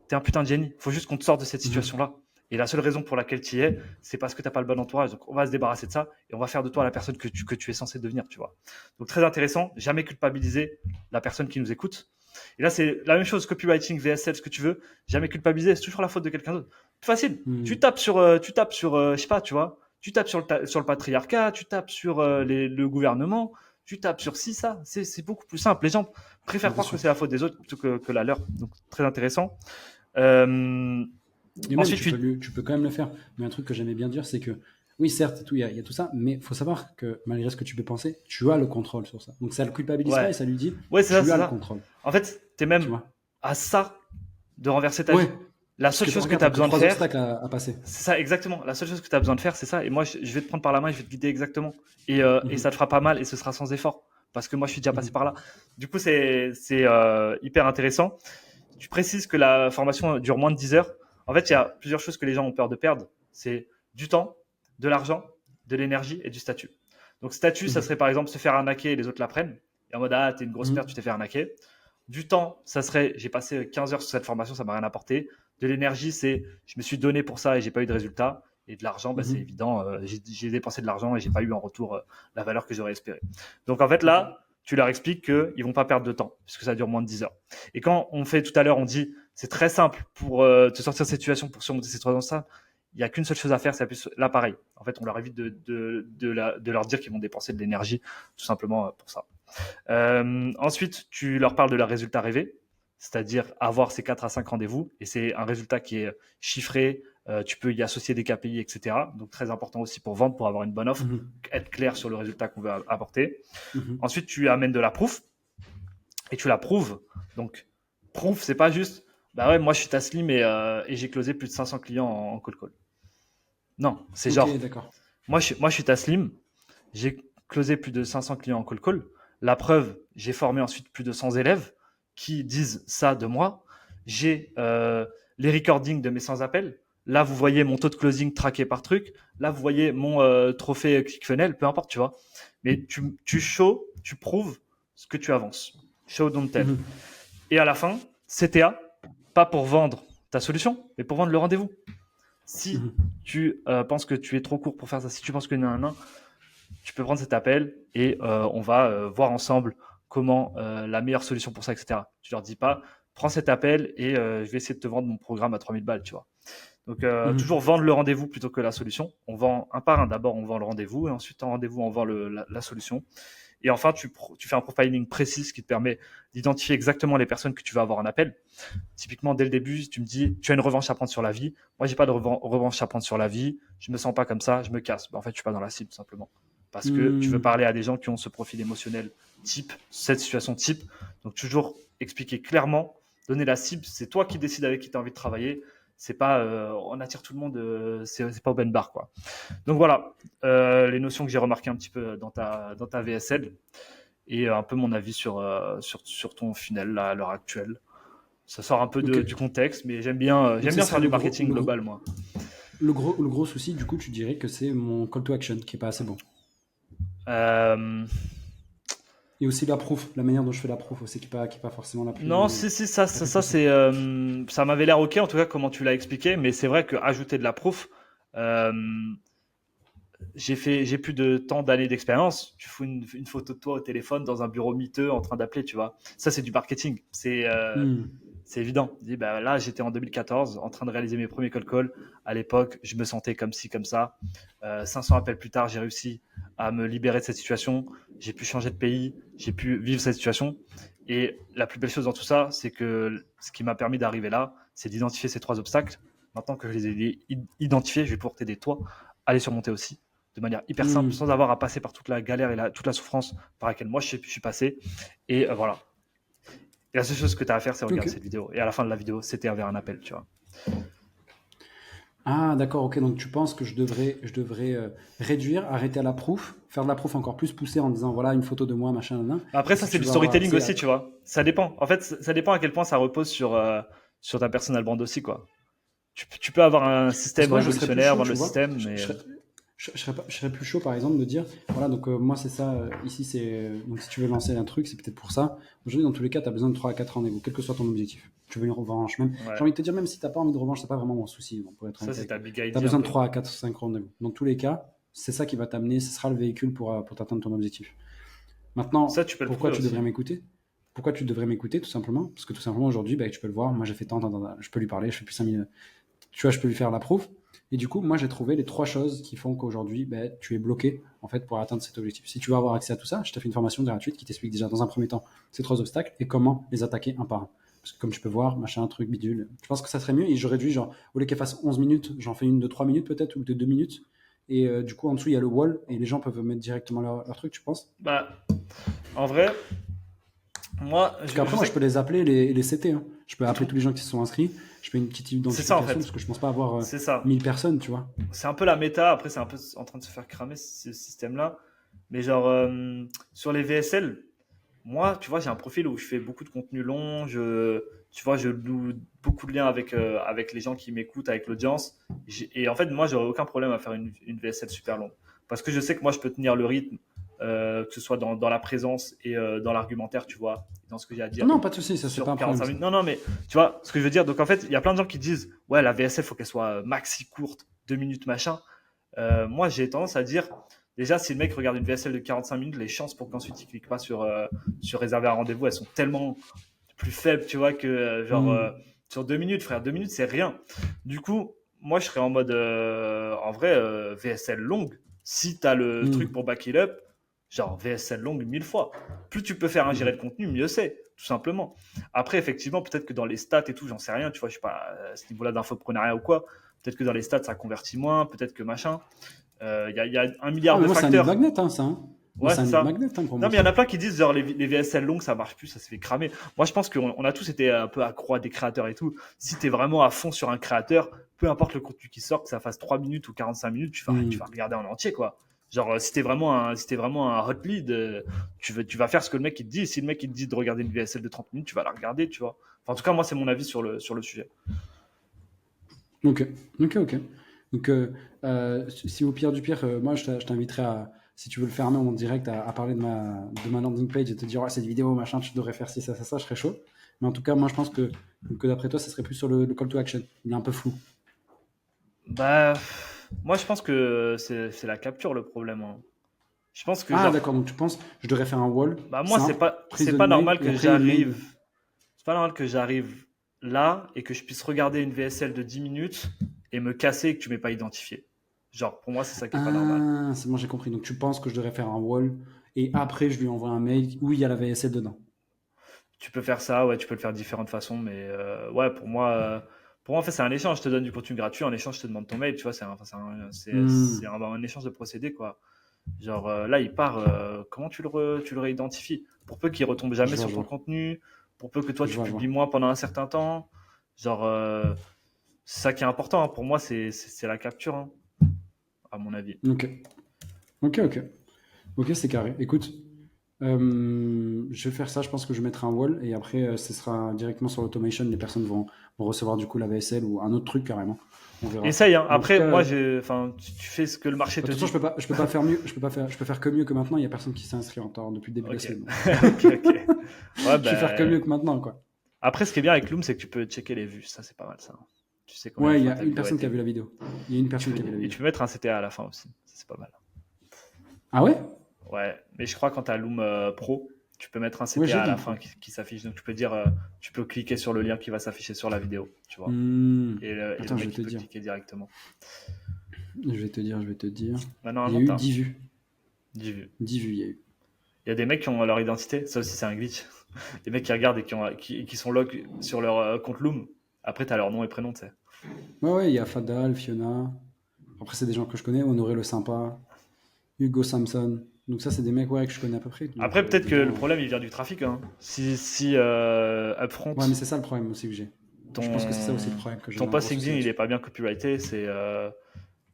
t'es un putain de génie. Faut juste qu'on te sorte de cette situation-là. Et la seule raison pour laquelle tu y es, c'est parce que t'as pas le bon entourage. Donc, on va se débarrasser de ça et on va faire de toi la personne que tu es censé devenir, tu vois. Donc, très intéressant. Jamais culpabiliser la personne qui nous écoute. Et là, c'est la même chose, copywriting, VSL, ce que tu veux. Jamais culpabiliser. C'est toujours la faute de quelqu'un d'autre. Plus facile. Tu tapes sur, je sais pas, tu vois. Tu tapes sur le patriarcat, tu tapes sur le gouvernement, tu tapes sur ci, ça. C'est beaucoup plus simple. Les gens préfèrent croire que c'est la faute des autres plutôt que la leur. Donc, très intéressant. Et ensuite, tu peux quand même le faire. Mais un truc que j'aimais bien dire, c'est que oui, certes, il y a tout ça, mais il faut savoir que malgré ce que tu peux penser, tu as le contrôle sur ça. Donc ça le culpabilise pas et ça lui dit tu as le contrôle. En fait, tu es même à ça de renverser ta vie. La seule chose que tu as besoin de faire, à passer. C'est ça, exactement. La seule chose que tu as besoin de faire, c'est ça. Et moi, je vais te prendre par la main et je vais te guider exactement. Et ça te fera pas mal et ce sera sans effort. Parce que moi, je suis déjà passé par là. Du coup, c'est hyper intéressant. Tu précises que la formation dure moins de 10 heures. En fait, il y a plusieurs choses que les gens ont peur de perdre. C'est du temps, de l'argent, de l'énergie et du statut. Donc, statut, ça serait par exemple se faire arnaquer et les autres l'apprennent. Et en mode, ah, t'es une grosse merde, tu t'es fait arnaquer. Du temps, ça serait, j'ai passé 15 heures sur cette formation, ça m'a rien apporté. De l'énergie, c'est, je me suis donné pour ça et j'ai pas eu de résultat. Et de l'argent, c'est évident, j'ai dépensé de l'argent et j'ai pas eu en retour la valeur que j'aurais espéré. Donc en fait là, tu leur expliques qu'ils vont pas perdre de temps puisque ça dure moins de 10 heures. Et quand on fait tout à l'heure, on dit c'est très simple pour te sortir de cette situation, pour surmonter ces 3 ans, ça, il n'y a qu'une seule chose à faire, c'est plus là pareil. En fait, on leur évite de leur dire qu'ils vont dépenser de l'énergie tout simplement pour ça. Ensuite, tu leur parles de leur résultat rêvé, c'est-à-dire avoir ces 4 à 5 rendez-vous, et c'est un résultat qui est chiffré, Tu peux y associer des KPI, etc. Donc, très important aussi pour vendre, pour avoir une bonne offre, être clair sur le résultat qu'on veut apporter. Ensuite, tu amènes de la proof et tu la prouves. Donc, proof, c'est pas juste, bah ouais, moi je suis Taslim et j'ai closé plus de 500 clients en cold call. Non, c'est genre, d'accord. moi je suis Taslim, j'ai closé plus de 500 clients en cold call. La preuve, j'ai formé ensuite plus de 100 élèves qui disent ça de moi. J'ai les recordings de mes 100 appels. Là, vous voyez mon taux de closing traqué par truc. Là, vous voyez mon trophée ClickFunnels, peu importe, tu vois. Mais tu show, tu prouves ce que tu avances. Show, don't tell. Et à la fin, CTA, pas pour vendre ta solution, mais pour vendre le rendez-vous. Si tu penses que tu es trop court pour faire ça, si tu penses que non, tu peux prendre cet appel et on va voir ensemble comment la meilleure solution pour ça, etc. Tu leur dis pas, prends cet appel et je vais essayer de te vendre mon programme à 3000 balles, tu vois. Donc, toujours vendre le rendez-vous plutôt que la solution. On vend un par un. D'abord, on vend le rendez-vous et ensuite, en rendez-vous, on vend la solution. Et enfin, tu fais un profiling précis qui te permet d'identifier exactement les personnes que tu vas avoir en appel. Typiquement, dès le début, tu me dis, tu as une revanche à prendre sur la vie. Moi, j'ai pas de revanche à prendre sur la vie. Je me sens pas comme ça, je me casse. En fait, je suis pas dans la cible, simplement. Parce que tu veux parler à des gens qui ont ce profil émotionnel type, cette situation type. Donc, toujours expliquer clairement, donner la cible. C'est toi qui décides avec qui tu as envie de travailler. C'est pas, on attire tout le monde, c'est pas open bar, quoi. Donc voilà, les notions que j'ai remarquées un petit peu dans ta VSL et un peu mon avis sur ton funnel là, à l'heure actuelle. Ça sort un peu du contexte, mais j'aime bien faire du marketing global, moi. Le gros souci, du coup, tu dirais que c'est mon call to action qui est pas assez bon. Et aussi la proof, la manière dont je fais la proof aussi, qui est pas forcément la plus. Non, si, ça c'est, ça m'avait l'air ok, en tout cas, comment tu l'as expliqué, mais c'est vrai qu'ajouter de la proof, j'ai plus de tant d'années d'expérience. Tu fous une photo de toi au téléphone dans un bureau miteux en train d'appeler, tu vois. Ça, c'est du marketing. C'est évident. Je dis, bah, là, j'étais en 2014 en train de réaliser mes premiers call calls. À l'époque, je me sentais comme ci, comme ça. 500 appels plus tard, j'ai réussi à me libérer de cette situation. J'ai pu changer de pays. J'ai pu vivre cette situation. Et la plus belle chose dans tout ça, c'est que ce qui m'a permis d'arriver là, c'est d'identifier ces 3 obstacles. Maintenant que je les ai identifiés, je vais pouvoir t'aider toi à les surmonter aussi de manière hyper simple, sans avoir à passer par toute la galère et toute la souffrance par laquelle moi je suis passé. Et voilà. Et la seule chose que tu as à faire, c'est regarder cette vidéo. Et à la fin de la vidéo, c'était vers un appel, tu vois. Ah, d'accord, ok. Donc tu penses que je devrais réduire, arrêter à la proof, faire de la proof encore plus poussée en disant voilà une photo de moi, machin, nan. Après, ça, c'est du storytelling aussi, tu vois. Ça dépend. En fait, ça dépend à quel point ça repose sur ta personal brand aussi, quoi. Tu peux avoir un système révolutionnaire, vendre le système, mais. Je serais plus chaud, par exemple, de dire voilà, donc moi, c'est ça, ici, c'est. Donc, si tu veux lancer un truc, c'est peut-être pour ça. Aujourd'hui, dans tous les cas, tu as besoin de 3 à 4 rendez-vous, quel que soit ton objectif. Tu veux une revanche, même. Ouais. J'ai envie de te dire, même si tu n'as pas envie de revanche, c'est pas vraiment mon souci. Pour être ça, c'est ta big idea. Tu as besoin de 3 à 4, 5 rendez-vous. Dans tous les cas, c'est ça qui va t'amener, ce sera le véhicule pour t'atteindre ton objectif. Maintenant, ça, pourquoi tu devrais m'écouter? Pourquoi tu devrais m'écouter, tout simplement? Parce que tout simplement, aujourd'hui, bah, tu peux le voir, moi, j'ai fait tant, je peux lui parler, je fais plus 5000. Tu vois, je peux lui faire la proof. Et du coup, moi, j'ai trouvé les 3 choses qui font qu'aujourd'hui, tu es bloqué en fait pour atteindre cet objectif. Si tu veux avoir accès à tout ça, je t'ai fait une formation gratuite qui t'explique déjà dans un premier temps ces 3 obstacles et comment les attaquer un par un. Parce que comme tu peux voir, machin, truc, bidule, je pense que ça serait mieux et je réduis, genre, au lieu qu'elle fasse 11 minutes, j'en fais une de 3 minutes peut-être ou de 2 minutes. Et du coup, en dessous, il y a le wall et les gens peuvent mettre directement leur truc, tu penses? Bah, en vrai, moi, parce qu'après, moi, je peux les appeler et les CT. Hein. Je peux appeler tous les gens qui se sont inscrits. Je fais une petite identification en fait. parce que je pense pas avoir 1000 personnes, tu vois. C'est un peu la méta. Après, c'est un peu en train de se faire cramer ce système-là. Mais genre, sur les VSL, moi, tu vois, j'ai un profil où je fais beaucoup de contenu long. Tu vois, je loue beaucoup de liens avec les gens qui m'écoutent, avec l'audience. Et en fait, moi, j'aurais aucun problème à faire une VSL super longue. Parce que je sais que moi, je peux tenir le rythme. Que ce soit dans la présence et dans l'argumentaire, tu vois, dans ce que j'ai à dire. Non, pas de souci, ça c'est pas un problème. Non, mais tu vois ce que je veux dire. Donc en fait, il y a plein de gens qui disent ouais, la VSL faut qu'elle soit maxi courte, 2 minutes machin. Moi, j'ai tendance à dire déjà, si le mec regarde une VSL de 45 minutes, les chances pour qu'ensuite il clique pas sur réserver un rendez-vous, elles sont tellement plus faibles, tu vois, que sur 2 minutes, frère, 2 minutes c'est rien. Du coup, moi je serais en mode en vrai VSL longue. Si tu as le truc pour back it up, genre VSL longue 1000 fois. Plus tu peux faire ingérer de contenu, mieux c'est. tout simplement. Après, effectivement, peut-être que dans les stats et tout, j'en sais rien, tu vois, je suis pas à ce niveau-là d'infoprenariat ou quoi. Peut-être que dans les stats, ça convertit moins, peut-être que machin. Il y a un Ah, milliard mais de moi, c'est un lead facteurs. magnet, hein, ça. Hein. Moi, Ouais, c'est c'est un lead ça. magnet, hein, pour Non, moi, mais il y ça. en a plein qui disent genre les VSL longues ça marche plus, ça se fait cramer. Moi je pense qu'on a tous été un peu accro des créateurs et tout. Si tu es vraiment à fond sur un créateur, peu importe le contenu qui sort, que ça fasse 3 minutes ou 45 minutes, tu vas regarder en entier quoi. Genre si t'es vraiment un hot lead, tu vas faire ce que le mec il te dit. Si le mec il te dit de regarder une VSL de 30 minutes, tu vas la regarder, tu vois. Enfin, en tout cas, moi c'est mon avis sur le sujet. Ok, ok, ok. Donc, si au pire du pire, moi, je t'inviterai à, si tu veux le fermer en direct, à parler de ma landing page et te dire, ouais, cette vidéo, machin, tu devrais faire ci, ça, je serais chaud. Mais en tout cas, moi, je pense que d'après toi, ça serait plus sur le call to action. Il est un peu flou. Bah, moi je pense que c'est la capture le problème, hein. Je pense que Ah, genre, d'accord, donc tu penses, je devrais faire un wall bah moi simple, prise c'est de pas mail, normal et que après email. j'arrive. C'est pas normal que j'arrive là et que je puisse regarder une VSL de 10 minutes et me casser et que tu m'aies pas identifié. Genre, pour moi, c'est ça qui est pas normal. Ah, c'est bon, j'ai compris. Donc, tu penses que je devrais faire un wall, et après, je lui envoie un mail où il y a la VSL dedans. Tu peux faire ça, ouais, tu peux le faire de différentes façons, mais ouais, pour moi, en fait, c'est un échange. Je te donne du contenu gratuit, en échange, je te demande ton mail, tu vois, Hmm, c'est un échange de procédés, quoi. Genre, là, il part, comment tu le réidentifies? Pour peu qu'il retombe jamais je sur ton vois, contenu, pour peu que toi, je tu vois, je publies vois. moins pendant un certain temps, genre, c'est ça qui est important, hein. Pour moi, c'est la capture, hein, à mon avis. Ok, ok, ok. Ok, c'est carré. Écoute, je vais faire ça. Je pense que je vais mettre un wall et après, ce sera directement sur l'automation. Les personnes vont recevoir du coup la VSL ou un autre truc carrément. On verra. Essaye, hein. Mais en tout Après, cas, moi, enfin, tu fais ce que le marché de te toute façon, dit. je peux pas faire mieux. Je peux faire que mieux que maintenant. Il y a personne qui s'est inscrit encore depuis le début de la Ok. semaine. Donc, Ok, ok. Ouais, je vais faire que ben. mieux que maintenant, quoi. Après, ce qui est bien avec Loom, c'est que tu peux checker les vues. Ça, c'est pas mal, ça. Tu sais combien de Ouais, il y fois a ta une vidéo a personne qui été a vu vue. la vidéo. Il y a une Tu personne peux, qui a vu la et vidéo. tu peux mettre un CTA à la fin aussi. Ça, c'est pas mal. Ah ouais? Ouais, mais je crois que quand tu as Loom Pro, tu peux mettre un Ouais, j'ai CTA à la Loom fin Pro. qui s'affiche. Donc, tu peux dire, tu peux cliquer sur le lien qui va s'afficher sur la vidéo, tu vois. Et le Attends, je vais mec, il te peut dire. cliquer directement. Je vais te dire. Bah, Il y a normalement, eu t'as 10 vues. 10 vues. 10 vues, il y a eu. Il y a des mecs qui ont leur identité. Ça aussi, c'est un glitch. Des mecs qui regardent et qui sont log sur leur compte Loom. Après, tu as leur nom et prénom, tu sais. Ouais, ouais, il y a Fadal, Fiona. Après, c'est des gens que je connais. Honoré le Sympa, Hugo Samson. Donc, ça, c'est des mecs ouais, que je connais à peu près. Donc, Après, peut-être des que le gens. problème, il vient du trafic, hein. Si Upfront, Ouais, mais c'est ça le problème aussi que j'ai. Je pense que c'est ça aussi le ton, problème, que j'ai ton un gros post souci LinkedIn, il est là-dessus. pas bien copyrighté,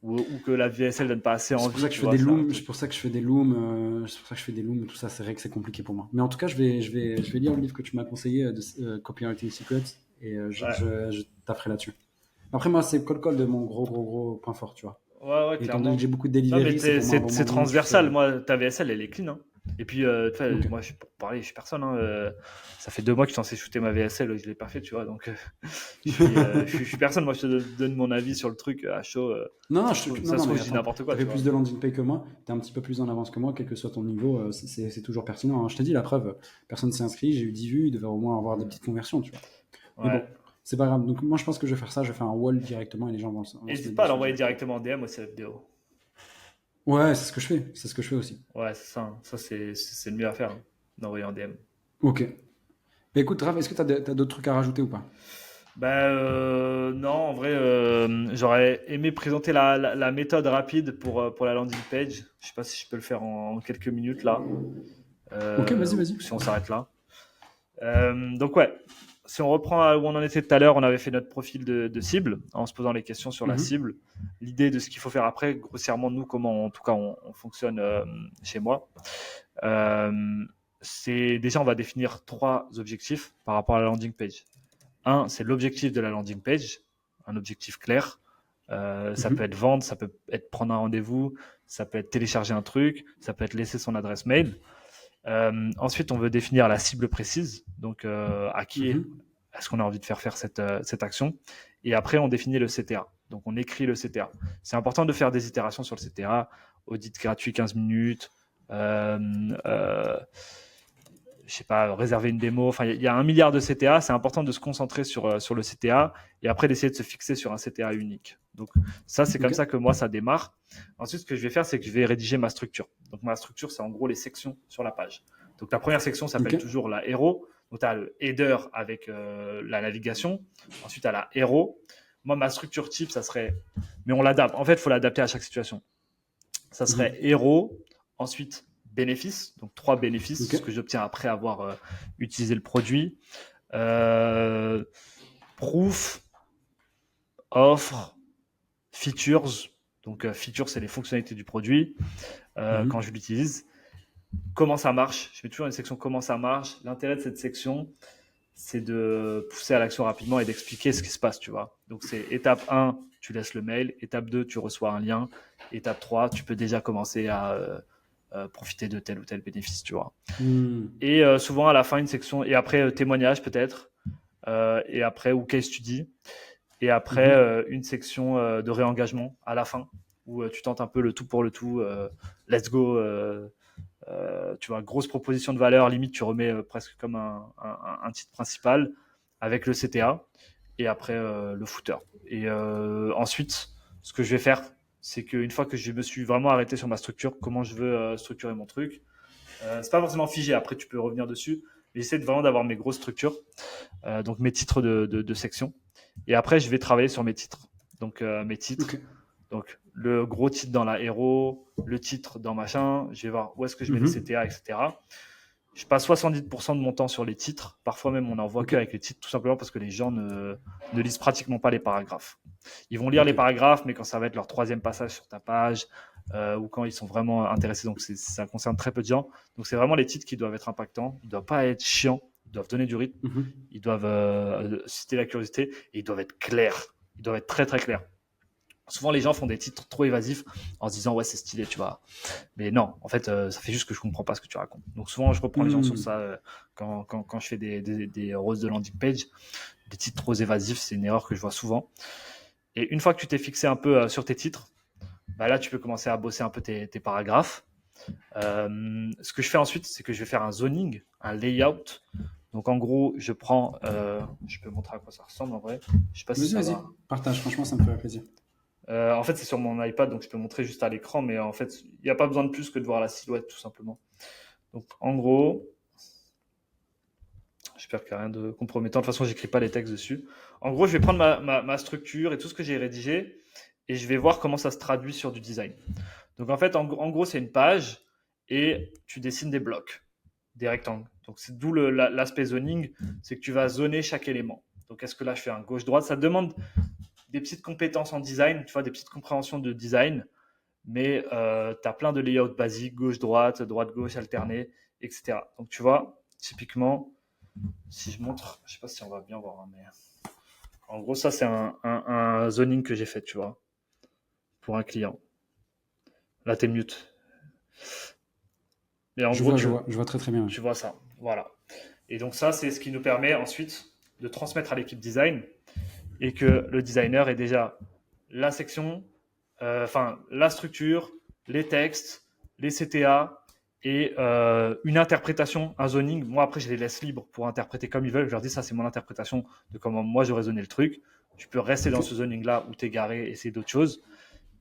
ou que la VSL donne pas assez C'est pour ça envie, que je tu fais vois, des c'est un looms. C'est truc. pour ça que je fais des looms. C'est pour ça que je fais des looms et tout ça. C'est vrai que c'est compliqué pour moi. Mais en tout cas, je vais lire le livre que tu m'as conseillé de Copywriting Secrets et Ouais, je taperai là-dessus. Après, moi, c'est le call de mon gros point fort, tu vois. ouais, ouais, Et étant donné que clairement. j'ai beaucoup de Non, mais delivery, c'est pour moi un bon c'est moment donné, tu transversal. sais. Moi, ta VSL, elle est clean, hein. Et puis, tu vois, Ok. moi, pour parler, je suis personne, hein. Ça fait 2 mois que je suis censé shooter ma VSL, je l'ai pas fait, tu vois. Donc, je suis personne. Moi, je te donne mon avis sur le truc à chaud. Non, Ça non, se trouve, mais je dis attends, n'importe tu quoi, as fait tu vois. plus de landing page que moi, tu es un petit peu plus en avance que moi, quel que soit ton niveau, c'est toujours pertinent. Hein. Je t'ai dit, la preuve, personne ne s'est inscrit, j'ai eu 10 vues, il devait au moins avoir des petites conversions, tu vois. Mais Ouais. bon, c'est pas grave. Donc moi, je pense que je vais faire ça, je vais faire un wall directement et les gens vont se N'hésite mettre pas à dessus l'envoyer directement. directement en DM aussi, la vidéo. Ouais, c'est ce que je fais, c'est ce que je fais aussi. Ouais, c'est ça, hein. Ça, c'est le mieux à faire, hein, d'envoyer en DM. Ok. Bah, écoute, Raph, est-ce que tu as d'autres trucs à rajouter ou pas? Bah, non, en vrai, j'aurais aimé présenter la méthode rapide pour la landing page. Je sais pas si je peux le faire en quelques minutes là, Ok, vas-y, ou vas-y. si on s'arrête là. Donc ouais, si on reprend à où on en était tout à l'heure, on avait fait notre profil de cible en se posant les questions sur la Mhm, cible. L'idée de ce qu'il faut faire après, grossièrement nous, comment en tout cas on fonctionne chez moi. Euh, c'est déjà on va définir 3 objectifs par rapport à la landing page. Un, c'est l'objectif de la landing page, un objectif clair. Ça peut mhm, être vendre, ça peut être prendre un rendez-vous, ça peut être télécharger un truc, ça peut être laisser son adresse mail. Ensuite, on veut définir la cible précise, donc à qui mhm. est-ce qu'on a envie de faire cette action. Et après, on définit le CTA. Donc, on écrit le CTA. C'est important de faire des itérations sur le CTA. Audit gratuit 15 minutes. Euh, euh, je sais pas, réserver une démo. Enfin, il y a 1 milliard de CTA. C'est important de se concentrer sur le CTA et après d'essayer de se fixer sur un CTA unique. Donc, ça, c'est comme Ok, ça que moi, ça démarre. Ensuite, ce que je vais faire, c'est que je vais rédiger ma structure. Donc, ma structure, c'est en gros les sections sur la page. Donc, la première section ok, s'appelle toujours la héros. Donc, tu as le header avec la navigation. Ensuite, tu as la hero. Moi, ma structure type, ça serait. Mais on l'adapte. En fait, il faut l'adapter à chaque situation. Ça serait hero. Ensuite, bénéfice. Donc, 3 bénéfices, ce que j'obtiens après avoir utilisé le produit. Proof, offre, features. Donc, features, c'est les fonctionnalités du produit quand je l'utilise. Comment ça marche? Je mets toujours une section comment ça marche. L'intérêt de cette section, c'est de pousser à l'action rapidement et d'expliquer ce qui se passe, tu vois. Donc, c'est étape 1, tu laisses le mail. Étape 2, tu reçois un lien. Étape 3, tu peux déjà commencer à profiter de tel ou tel bénéfice, tu vois. Et souvent, à la fin, une section, et après, témoignage peut-être, et après, ou case study, et après, une section de réengagement à la fin, où tu tentes un peu le tout pour le tout, let's go, tu vois, grosse proposition de valeur, limite tu remets presque comme un titre principal avec le CTA et après le footer. Et ensuite, ce que je vais faire, c'est qu'une fois que je me suis vraiment arrêté sur ma structure, comment je veux structurer mon truc, c'est pas forcément figé, après tu peux revenir dessus, mais j'essaie vraiment d'avoir mes grosses structures, donc mes titres de section. Et après, je vais travailler sur mes titres. Donc mes titres. Donc, le gros titre dans la hero, le titre dans machin, je vais voir où est-ce que je mets les CTA, etc. Je passe 70% de mon temps sur les titres. Parfois même, on n'en voit qu'avec les titres, tout simplement parce que les gens ne lisent pratiquement pas les paragraphes. Ils vont lire les paragraphes, mais quand ça va être leur 3e passage sur ta page ou quand ils sont vraiment intéressés, donc ça concerne très peu de gens. Donc, c'est vraiment les titres qui doivent être impactants. Ils ne doivent pas être chiants, ils doivent donner du rythme, ils doivent susciter la curiosité et ils doivent être clairs. Ils doivent être très, très clairs. Souvent, les gens font des titres trop évasifs en se disant ouais, c'est stylé, tu vois. Mais non, en fait, ça fait juste que je comprends pas ce que tu racontes. Donc, souvent, je reprends les gens sur ça quand je fais des roses de landing page. Des titres trop évasifs, c'est une erreur que je vois souvent. Et une fois que tu t'es fixé un peu sur tes titres, bah là, tu peux commencer à bosser un peu tes paragraphes. Ce que je fais ensuite, c'est que je vais faire un zoning, un layout. Donc, en gros, je prends. Je peux montrer à quoi ça ressemble en vrai. Je sais pas si ça Vas-y, va. partage, franchement, ça me ferait plaisir. En fait, c'est sur mon iPad, donc je peux montrer juste à l'écran, mais en fait, il n'y a pas besoin de plus que de voir la silhouette, tout simplement. Donc, en gros, j'espère qu'il n'y a rien de compromettant. De toute façon, je n'écris pas les textes dessus. En gros, je vais prendre ma structure et tout ce que j'ai rédigé et je vais voir comment ça se traduit sur du design. Donc, en fait, en gros, c'est une page et tu dessines des blocs, des rectangles. Donc, c'est d'où l'aspect zoning, c'est que tu vas zoner chaque élément. Donc, est-ce que là, je fais un gauche-droite? Ça demande des petites compétences en design, tu vois, des petites compréhensions de design, mais tu as plein de layouts basiques, gauche-droite, droite-gauche, alterné, etc. Donc, tu vois, typiquement, si je montre, je sais pas si on va bien voir, hein, mais en gros, ça, c'est un zoning que j'ai fait, tu vois, pour un client. Là, t'es mute. Et en gros, je vois très très bien. Tu vois ça, voilà. Et donc ça, c'est ce qui nous permet ensuite de transmettre à l'équipe design et que le designer ait déjà la section, la structure, les textes, les CTA et une interprétation, un zoning. Moi, après, je les laisse libres pour interpréter comme ils veulent. Je leur dis, ça, c'est mon interprétation de comment moi, j'aurais zoné le truc. Tu peux rester dans ce zoning-là où t'es garé, essayer d'autres choses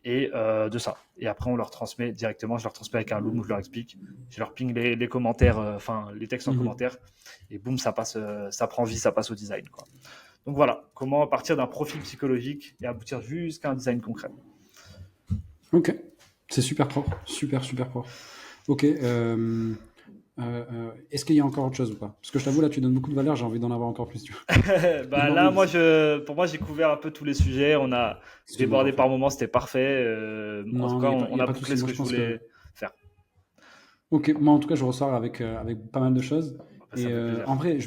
et de ça. Et après, on leur transmet directement. Je leur transmets avec un loom où je leur explique. Je leur ping les commentaires, les textes en commentaire. Et boum, ça passe, ça prend vie, ça passe au design, quoi. Donc voilà, comment partir d'un profil psychologique et aboutir jusqu'à un design concret. Ok, c'est super propre, super propre. Ok, est-ce qu'il y a encore autre chose ou pas? Parce que je t'avoue, là, tu donnes beaucoup de valeur, j'ai envie d'en avoir encore plus. Tu vois. Là, pour moi, j'ai couvert un peu tous les sujets. On a débordé par moments, c'était parfait. En tout cas, on a bouclé ce que je voulais faire. Ok, moi en tout cas, je ressors avec pas mal de choses. Et en vrai,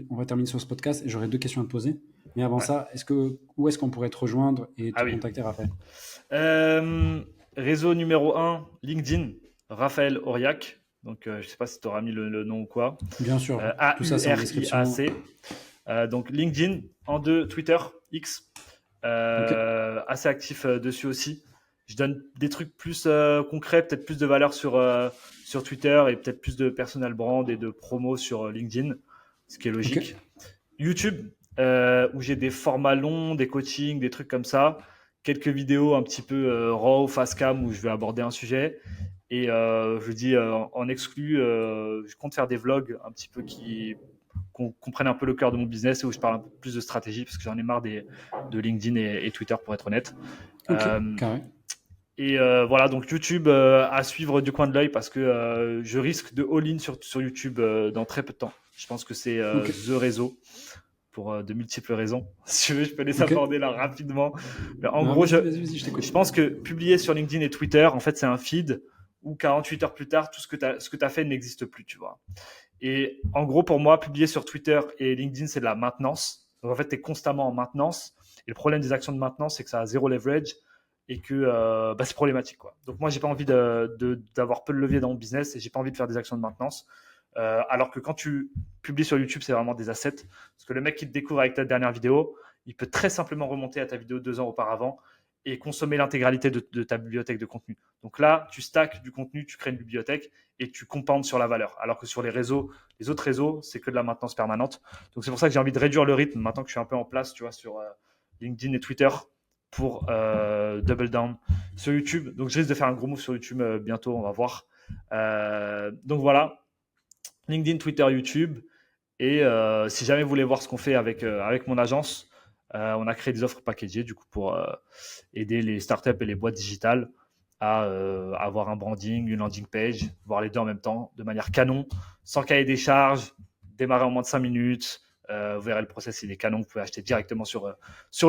on va terminer sur ce podcast et j'aurai 2 questions à te poser. Mais avant ça, où est-ce qu'on pourrait te rejoindre et te contacter, Raphaël? Réseau numéro 1, LinkedIn, Raphaël Auriac. Donc, je ne sais pas si tu auras mis le nom ou quoi. Bien sûr, tout ça c'est en description. Donc, LinkedIn, en 2, Twitter, X. Assez actif dessus aussi. Je donne des trucs plus concrets, peut-être plus de valeur sur Twitter et peut-être plus de personal brand et de promo sur LinkedIn, ce qui est logique. YouTube, où j'ai des formats longs, des coachings, des trucs comme ça. Quelques vidéos un petit peu raw, fast cam où je vais aborder un sujet. Et je dis en exclu, je compte faire des vlogs un petit peu qui qu'on comprenne un peu le cœur de mon business et où je parle un peu plus de stratégie parce que j'en ai marre de LinkedIn et Twitter pour être honnête. Ok, carré. Et voilà, donc YouTube à suivre du coin de l'œil parce que je risque de all-in sur YouTube dans très peu de temps. Je pense que c'est the réseau pour de multiples raisons. Si tu veux, je peux les aborder là rapidement. Mais en gros, vas-y, je t'écoute. je pense que publier sur LinkedIn et Twitter, en fait, c'est un feed où 48 heures plus tard, tout ce que tu as fait n'existe plus, tu vois. Et en gros, pour moi, publier sur Twitter et LinkedIn, c'est de la maintenance. Donc en fait, tu es constamment en maintenance. Et le problème des actions de maintenance, c'est que ça a zéro leverage et que c'est problématique, quoi. Donc moi, j'ai pas envie d'avoir peu de levier dans mon business et j'ai pas envie de faire des actions de maintenance. Alors que quand tu publies sur YouTube, c'est vraiment des assets. Parce que le mec qui te découvre avec ta dernière vidéo, il peut très simplement remonter à ta vidéo 2 ans auparavant et consommer l'intégralité de ta bibliothèque de contenu. Donc là, tu stacks du contenu, tu crées une bibliothèque et tu compendes sur la valeur. Alors que sur les autres réseaux, c'est que de la maintenance permanente. Donc c'est pour ça que j'ai envie de réduire le rythme maintenant que je suis un peu en place, tu vois, sur LinkedIn et Twitter pour double down sur YouTube. Donc je risque de faire un gros move sur YouTube bientôt, on va voir. Donc voilà, LinkedIn, Twitter, YouTube. Et si jamais vous voulez voir ce qu'on fait avec mon agence, on a créé des offres packagées du coup pour aider les startups et les boîtes digitales à avoir un branding, une landing page, voir les deux en même temps, de manière canon, sans cahier des charges, démarrer en moins de 5 minutes. Vous verrez le process, il est canon. Vous pouvez acheter directement sur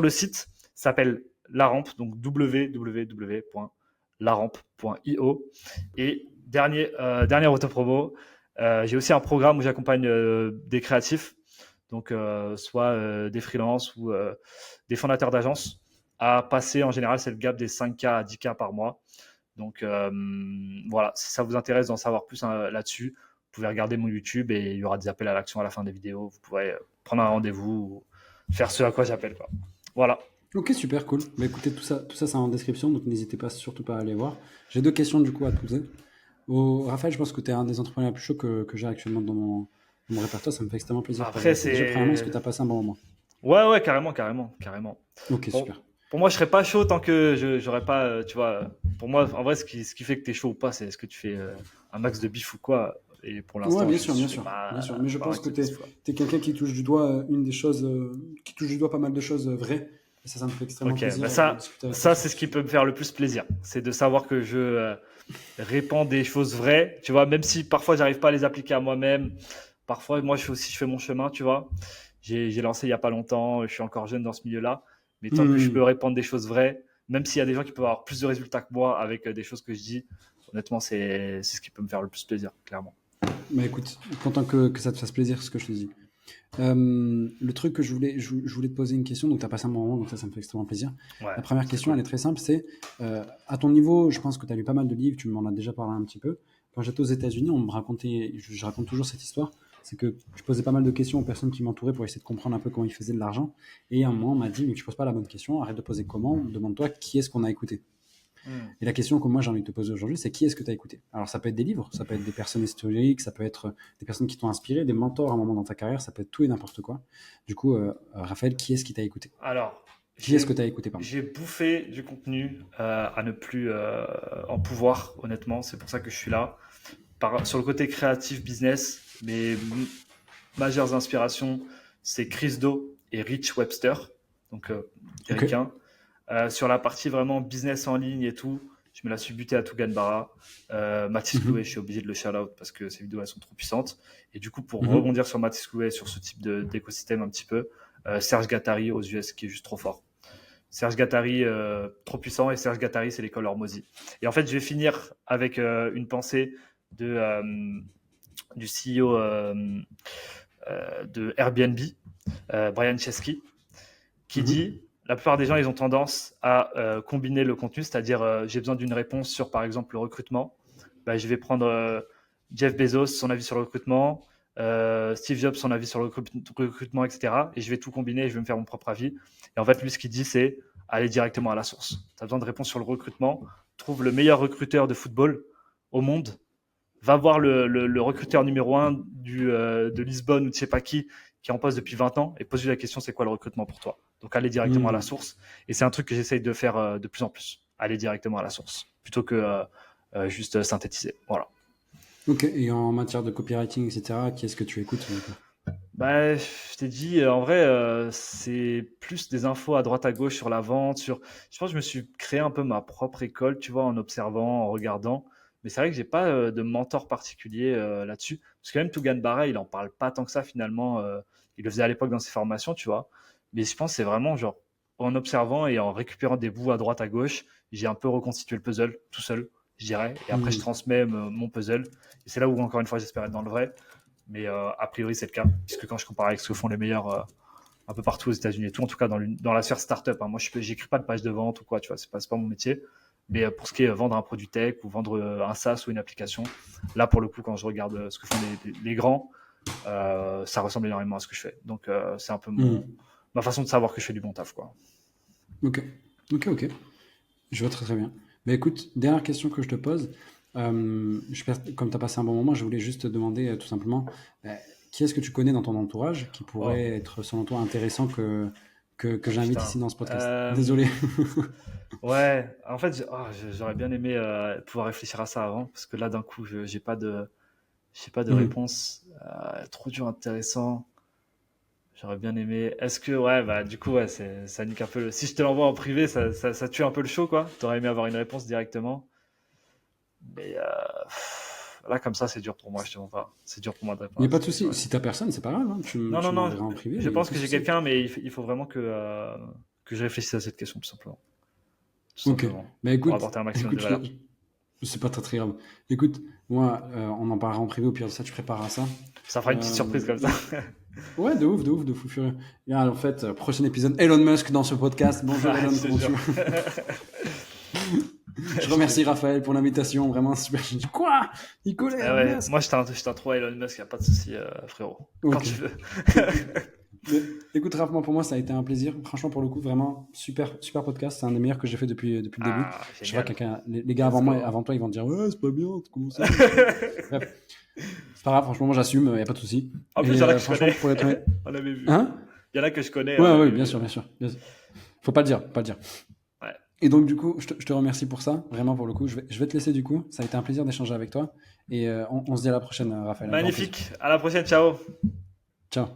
le site. Ça s'appelle La Rampe, donc www.larampe.io. Et dernière autopromo, j'ai aussi un programme où j'accompagne des créatifs, donc soit des freelances ou des fondateurs d'agences, à passer, en général, c'est le gap des 5K à 10K par mois. Donc voilà, si ça vous intéresse d'en savoir plus là-dessus, vous pouvez regarder mon YouTube et il y aura des appels à l'action à la fin des vidéos. Vous pourrez prendre un rendez-vous ou faire ce à quoi j'appelle, quoi. Voilà. Ok, super, cool. Bah, écoutez, tout ça c'est en description, donc n'hésitez pas surtout pas à aller voir. J'ai 2 questions du coup à te poser. Raphaël, je pense que tu es un des entrepreneurs les plus chauds que j'ai actuellement dans mon répertoire. Ça me fait extrêmement plaisir. Après, Déjà, premièrement, est-ce que tu as passé un bon moment? Ouais, carrément. Ok, Bon, super. pour moi, je serais pas chaud tant que je n'aurais pas, tu vois. Pour moi, en vrai, ce qui fait que tu es chaud ou pas, c'est est-ce que tu fais un max de bif ou quoi. Et pour Ouais, l'instant, bien je sûr, ne bien fais sûr, pas, bien sûr. Mais je pas pense max que de tu bif, quoi. es quelqu'un qui touche du doigt une des choses, qui touche du doigt pas mal de choses vraies. Et ça me fait extrêmement Ok, plaisir bah de ça, discuter avec toi ça sur c'est ce ce qui sujet. peut me faire le plus plaisir. C'est de savoir que je répands des choses vraies, tu vois, même si parfois j'arrive pas à les appliquer à moi-même. Parfois, moi, je fais mon chemin, tu vois. J'ai lancé il y a pas longtemps, je suis encore jeune dans ce milieu-là. Mais tant que je peux répandre des choses vraies, même s'il y a des gens qui peuvent avoir plus de résultats que moi avec des choses que je dis, honnêtement, c'est ce qui peut me faire le plus plaisir, clairement. Bah écoute, content que ça te fasse plaisir ce que je te dis. Le truc que je voulais te poser une question, donc tu as passé un bon moment, donc ça me fait extrêmement plaisir. Ouais, La première c'est question, cool. elle est très simple, c'est à ton niveau, je pense que tu as lu pas mal de livres, tu m'en as déjà parlé un petit peu. Quand j'étais aux États-Unis, on me racontait, je raconte toujours cette histoire, c'est que je posais pas mal de questions aux personnes qui m'entouraient pour essayer de comprendre un peu comment ils faisaient de l'argent. Et à un moment, on m'a dit, mais tu poses pas la bonne question, arrête de poser comment, demande-toi qui est-ce qu'on a écouté. Hmm. Et la question que moi j'ai envie de te poser aujourd'hui, c'est qui est-ce que tu as écouté? Alors ça peut être des livres, ça peut être des personnes historiques, ça peut être des personnes qui t'ont inspiré, des mentors à un moment dans ta carrière, ça peut être tout et n'importe quoi. Du coup, Raphaël, qui est-ce qui t'a écouté? Alors, Qui est-ce que tu as écouté, pardon? j'ai bouffé du contenu à ne plus en pouvoir, honnêtement. C'est pour ça que je suis là. Sur le côté créatif business, mes majeures inspirations, c'est Chris Do et Rich Webster, donc Ok. américain. Sur la partie vraiment business en ligne et tout, je me la suis buté à Tugan Barra. Mathis Clouet, je suis obligé de le shout-out parce que ces vidéos elles sont trop puissantes. Et du coup, pour rebondir sur Mathis Clouet, sur ce type d'écosystème un petit peu, Serge Gattari aux US qui est juste trop fort. Serge Gattari, trop puissant, et Serge Gattari, c'est l'école Hormozy. Et en fait, je vais finir avec une pensée du CEO de Airbnb, Brian Chesky, qui dit la plupart des gens, ils ont tendance à combiner le contenu, c'est-à-dire j'ai besoin d'une réponse sur, par exemple, le recrutement. Bah, je vais prendre Jeff Bezos, son avis sur le recrutement, Steve Jobs, son avis sur le recrutement, etc. Et je vais tout combiner et je vais me faire mon propre avis. Et en fait, lui, ce qu'il dit, c'est aller directement à la source. Tu as besoin de réponses sur le recrutement, trouve le meilleur recruteur de football au monde, va voir le recruteur numéro 1 de Lisbonne ou de je sais pas qui est en poste depuis 20 ans et pose-lui la question, c'est quoi le recrutement pour toi? Donc aller directement à la source. Et c'est un truc que j'essaye de faire de plus en plus. Aller directement à la source plutôt que juste synthétiser. Voilà. Ok. Et en matière de copywriting, etc., qui est-ce que tu écoutes? Bah, je t'ai dit, en vrai, c'est plus des infos à droite à gauche sur la vente, je pense que je me suis créé un peu ma propre école, tu vois, en observant, en regardant. Mais c'est vrai que j'ai pas de mentor particulier là-dessus. Parce que même Tougan Barra, il en parle pas tant que ça finalement. Il le faisait à l'époque dans ses formations, tu vois. Mais je pense que c'est vraiment genre en observant et en récupérant des bouts à droite à gauche, j'ai un peu reconstitué le puzzle tout seul, je dirais. Et après, je Hmm. transmets mon puzzle. Et c'est là où, encore une fois, j'espère être dans le vrai. Mais a priori, c'est le cas, puisque quand je compare avec ce que font les meilleurs un peu partout aux États-Unis et tout, en tout cas dans la sphère startup, hein, moi, j'écris pas de page de vente ou quoi, tu vois, c'est pas mon métier. Mais pour ce qui est vendre un produit tech ou vendre un SaaS ou une application, là, pour le coup, quand je regarde ce que font les grands, ça ressemble énormément à ce que je fais. Donc, c'est un peu Hmm. ma façon de savoir que je fais du bon taf, quoi. Ok, ok. Je vois très très bien. Mais écoute, dernière question que je te pose. Comme tu as passé un bon moment, je voulais juste te demander tout simplement, euh, qui est-ce que tu connais dans ton entourage qui Oh, pourrait être selon toi intéressant que j'invite putain. ici dans ce podcast? Désolé. Ouais, en fait, j'aurais bien aimé pouvoir réfléchir à ça avant, parce que là, d'un coup, j'ai pas de Hmm. réponse. Trop dur, intéressant. J'aurais bien aimé. Est-ce que, ouais, bah, du coup, ouais, ça nique un peu Si je te l'envoie en privé, ça tue un peu le show, quoi. T'aurais aimé avoir une réponse directement. Mais là, comme ça, c'est dur pour moi, je te mens pas. C'est dur pour moi de Il répondre n'y à a pas cette de souci. question-là. Si t'as personne, c'est pas grave, hein. Non, non, Tu non. m'enverras en privé, Je il n'y a pense aucun que j'ai souci. quelqu'un, mais il faut vraiment que je réfléchisse à cette question, tout simplement. Tout Ok. simplement. Bah Pour écoute, apporter un maximum de écoute, valeur. c'est pas très très grave. Écoute, moi, on en parlera en privé, au pire de ça, tu prépareras ça. Ça fera une petite surprise comme ça. Ouais, de fou furieux. Et en fait, prochain épisode, Elon Musk dans ce podcast. Bonjour Ouais, Elon, je te comment tu jure. vas? Je Je te remercie jure. Raphaël pour l'invitation, vraiment super. J'ai dit quoi? Il connaît Ah Elon ouais, Musk? moi je t'intro à Elon Musk, y a pas de souci, frérot. Quand Ok. tu veux. Mais, écoute, Raph, moi, pour moi, ça a été un plaisir. Franchement, pour le coup, vraiment, super, super podcast. C'est un des meilleurs que j'ai fait depuis le début. Ah, Je sais pas, génial. les gars Let's avant moi, go. avant toi, ils vont te dire, ouais, c'est pas bien, comment ça, machin. Bref, c'est pas grave, franchement, moi, j'assume, y a pas de souci. En plus, il Et y en a que je franchement, connais. pour être honnête, On avait vu. hein? Il y en a que je connais, on Ouais, ouais, avait bien vu. sûr, bien sûr. Bien sûr. Faut pas le dire, pas le dire. Ouais. Et donc, du coup, je te remercie pour ça, vraiment pour le coup. Je vais te laisser du coup. Ça a été un plaisir d'échanger avec toi. Et on se dit à la prochaine, Raphaël. Un grand plaisir. Magnifique. À la prochaine. Ciao. Ciao.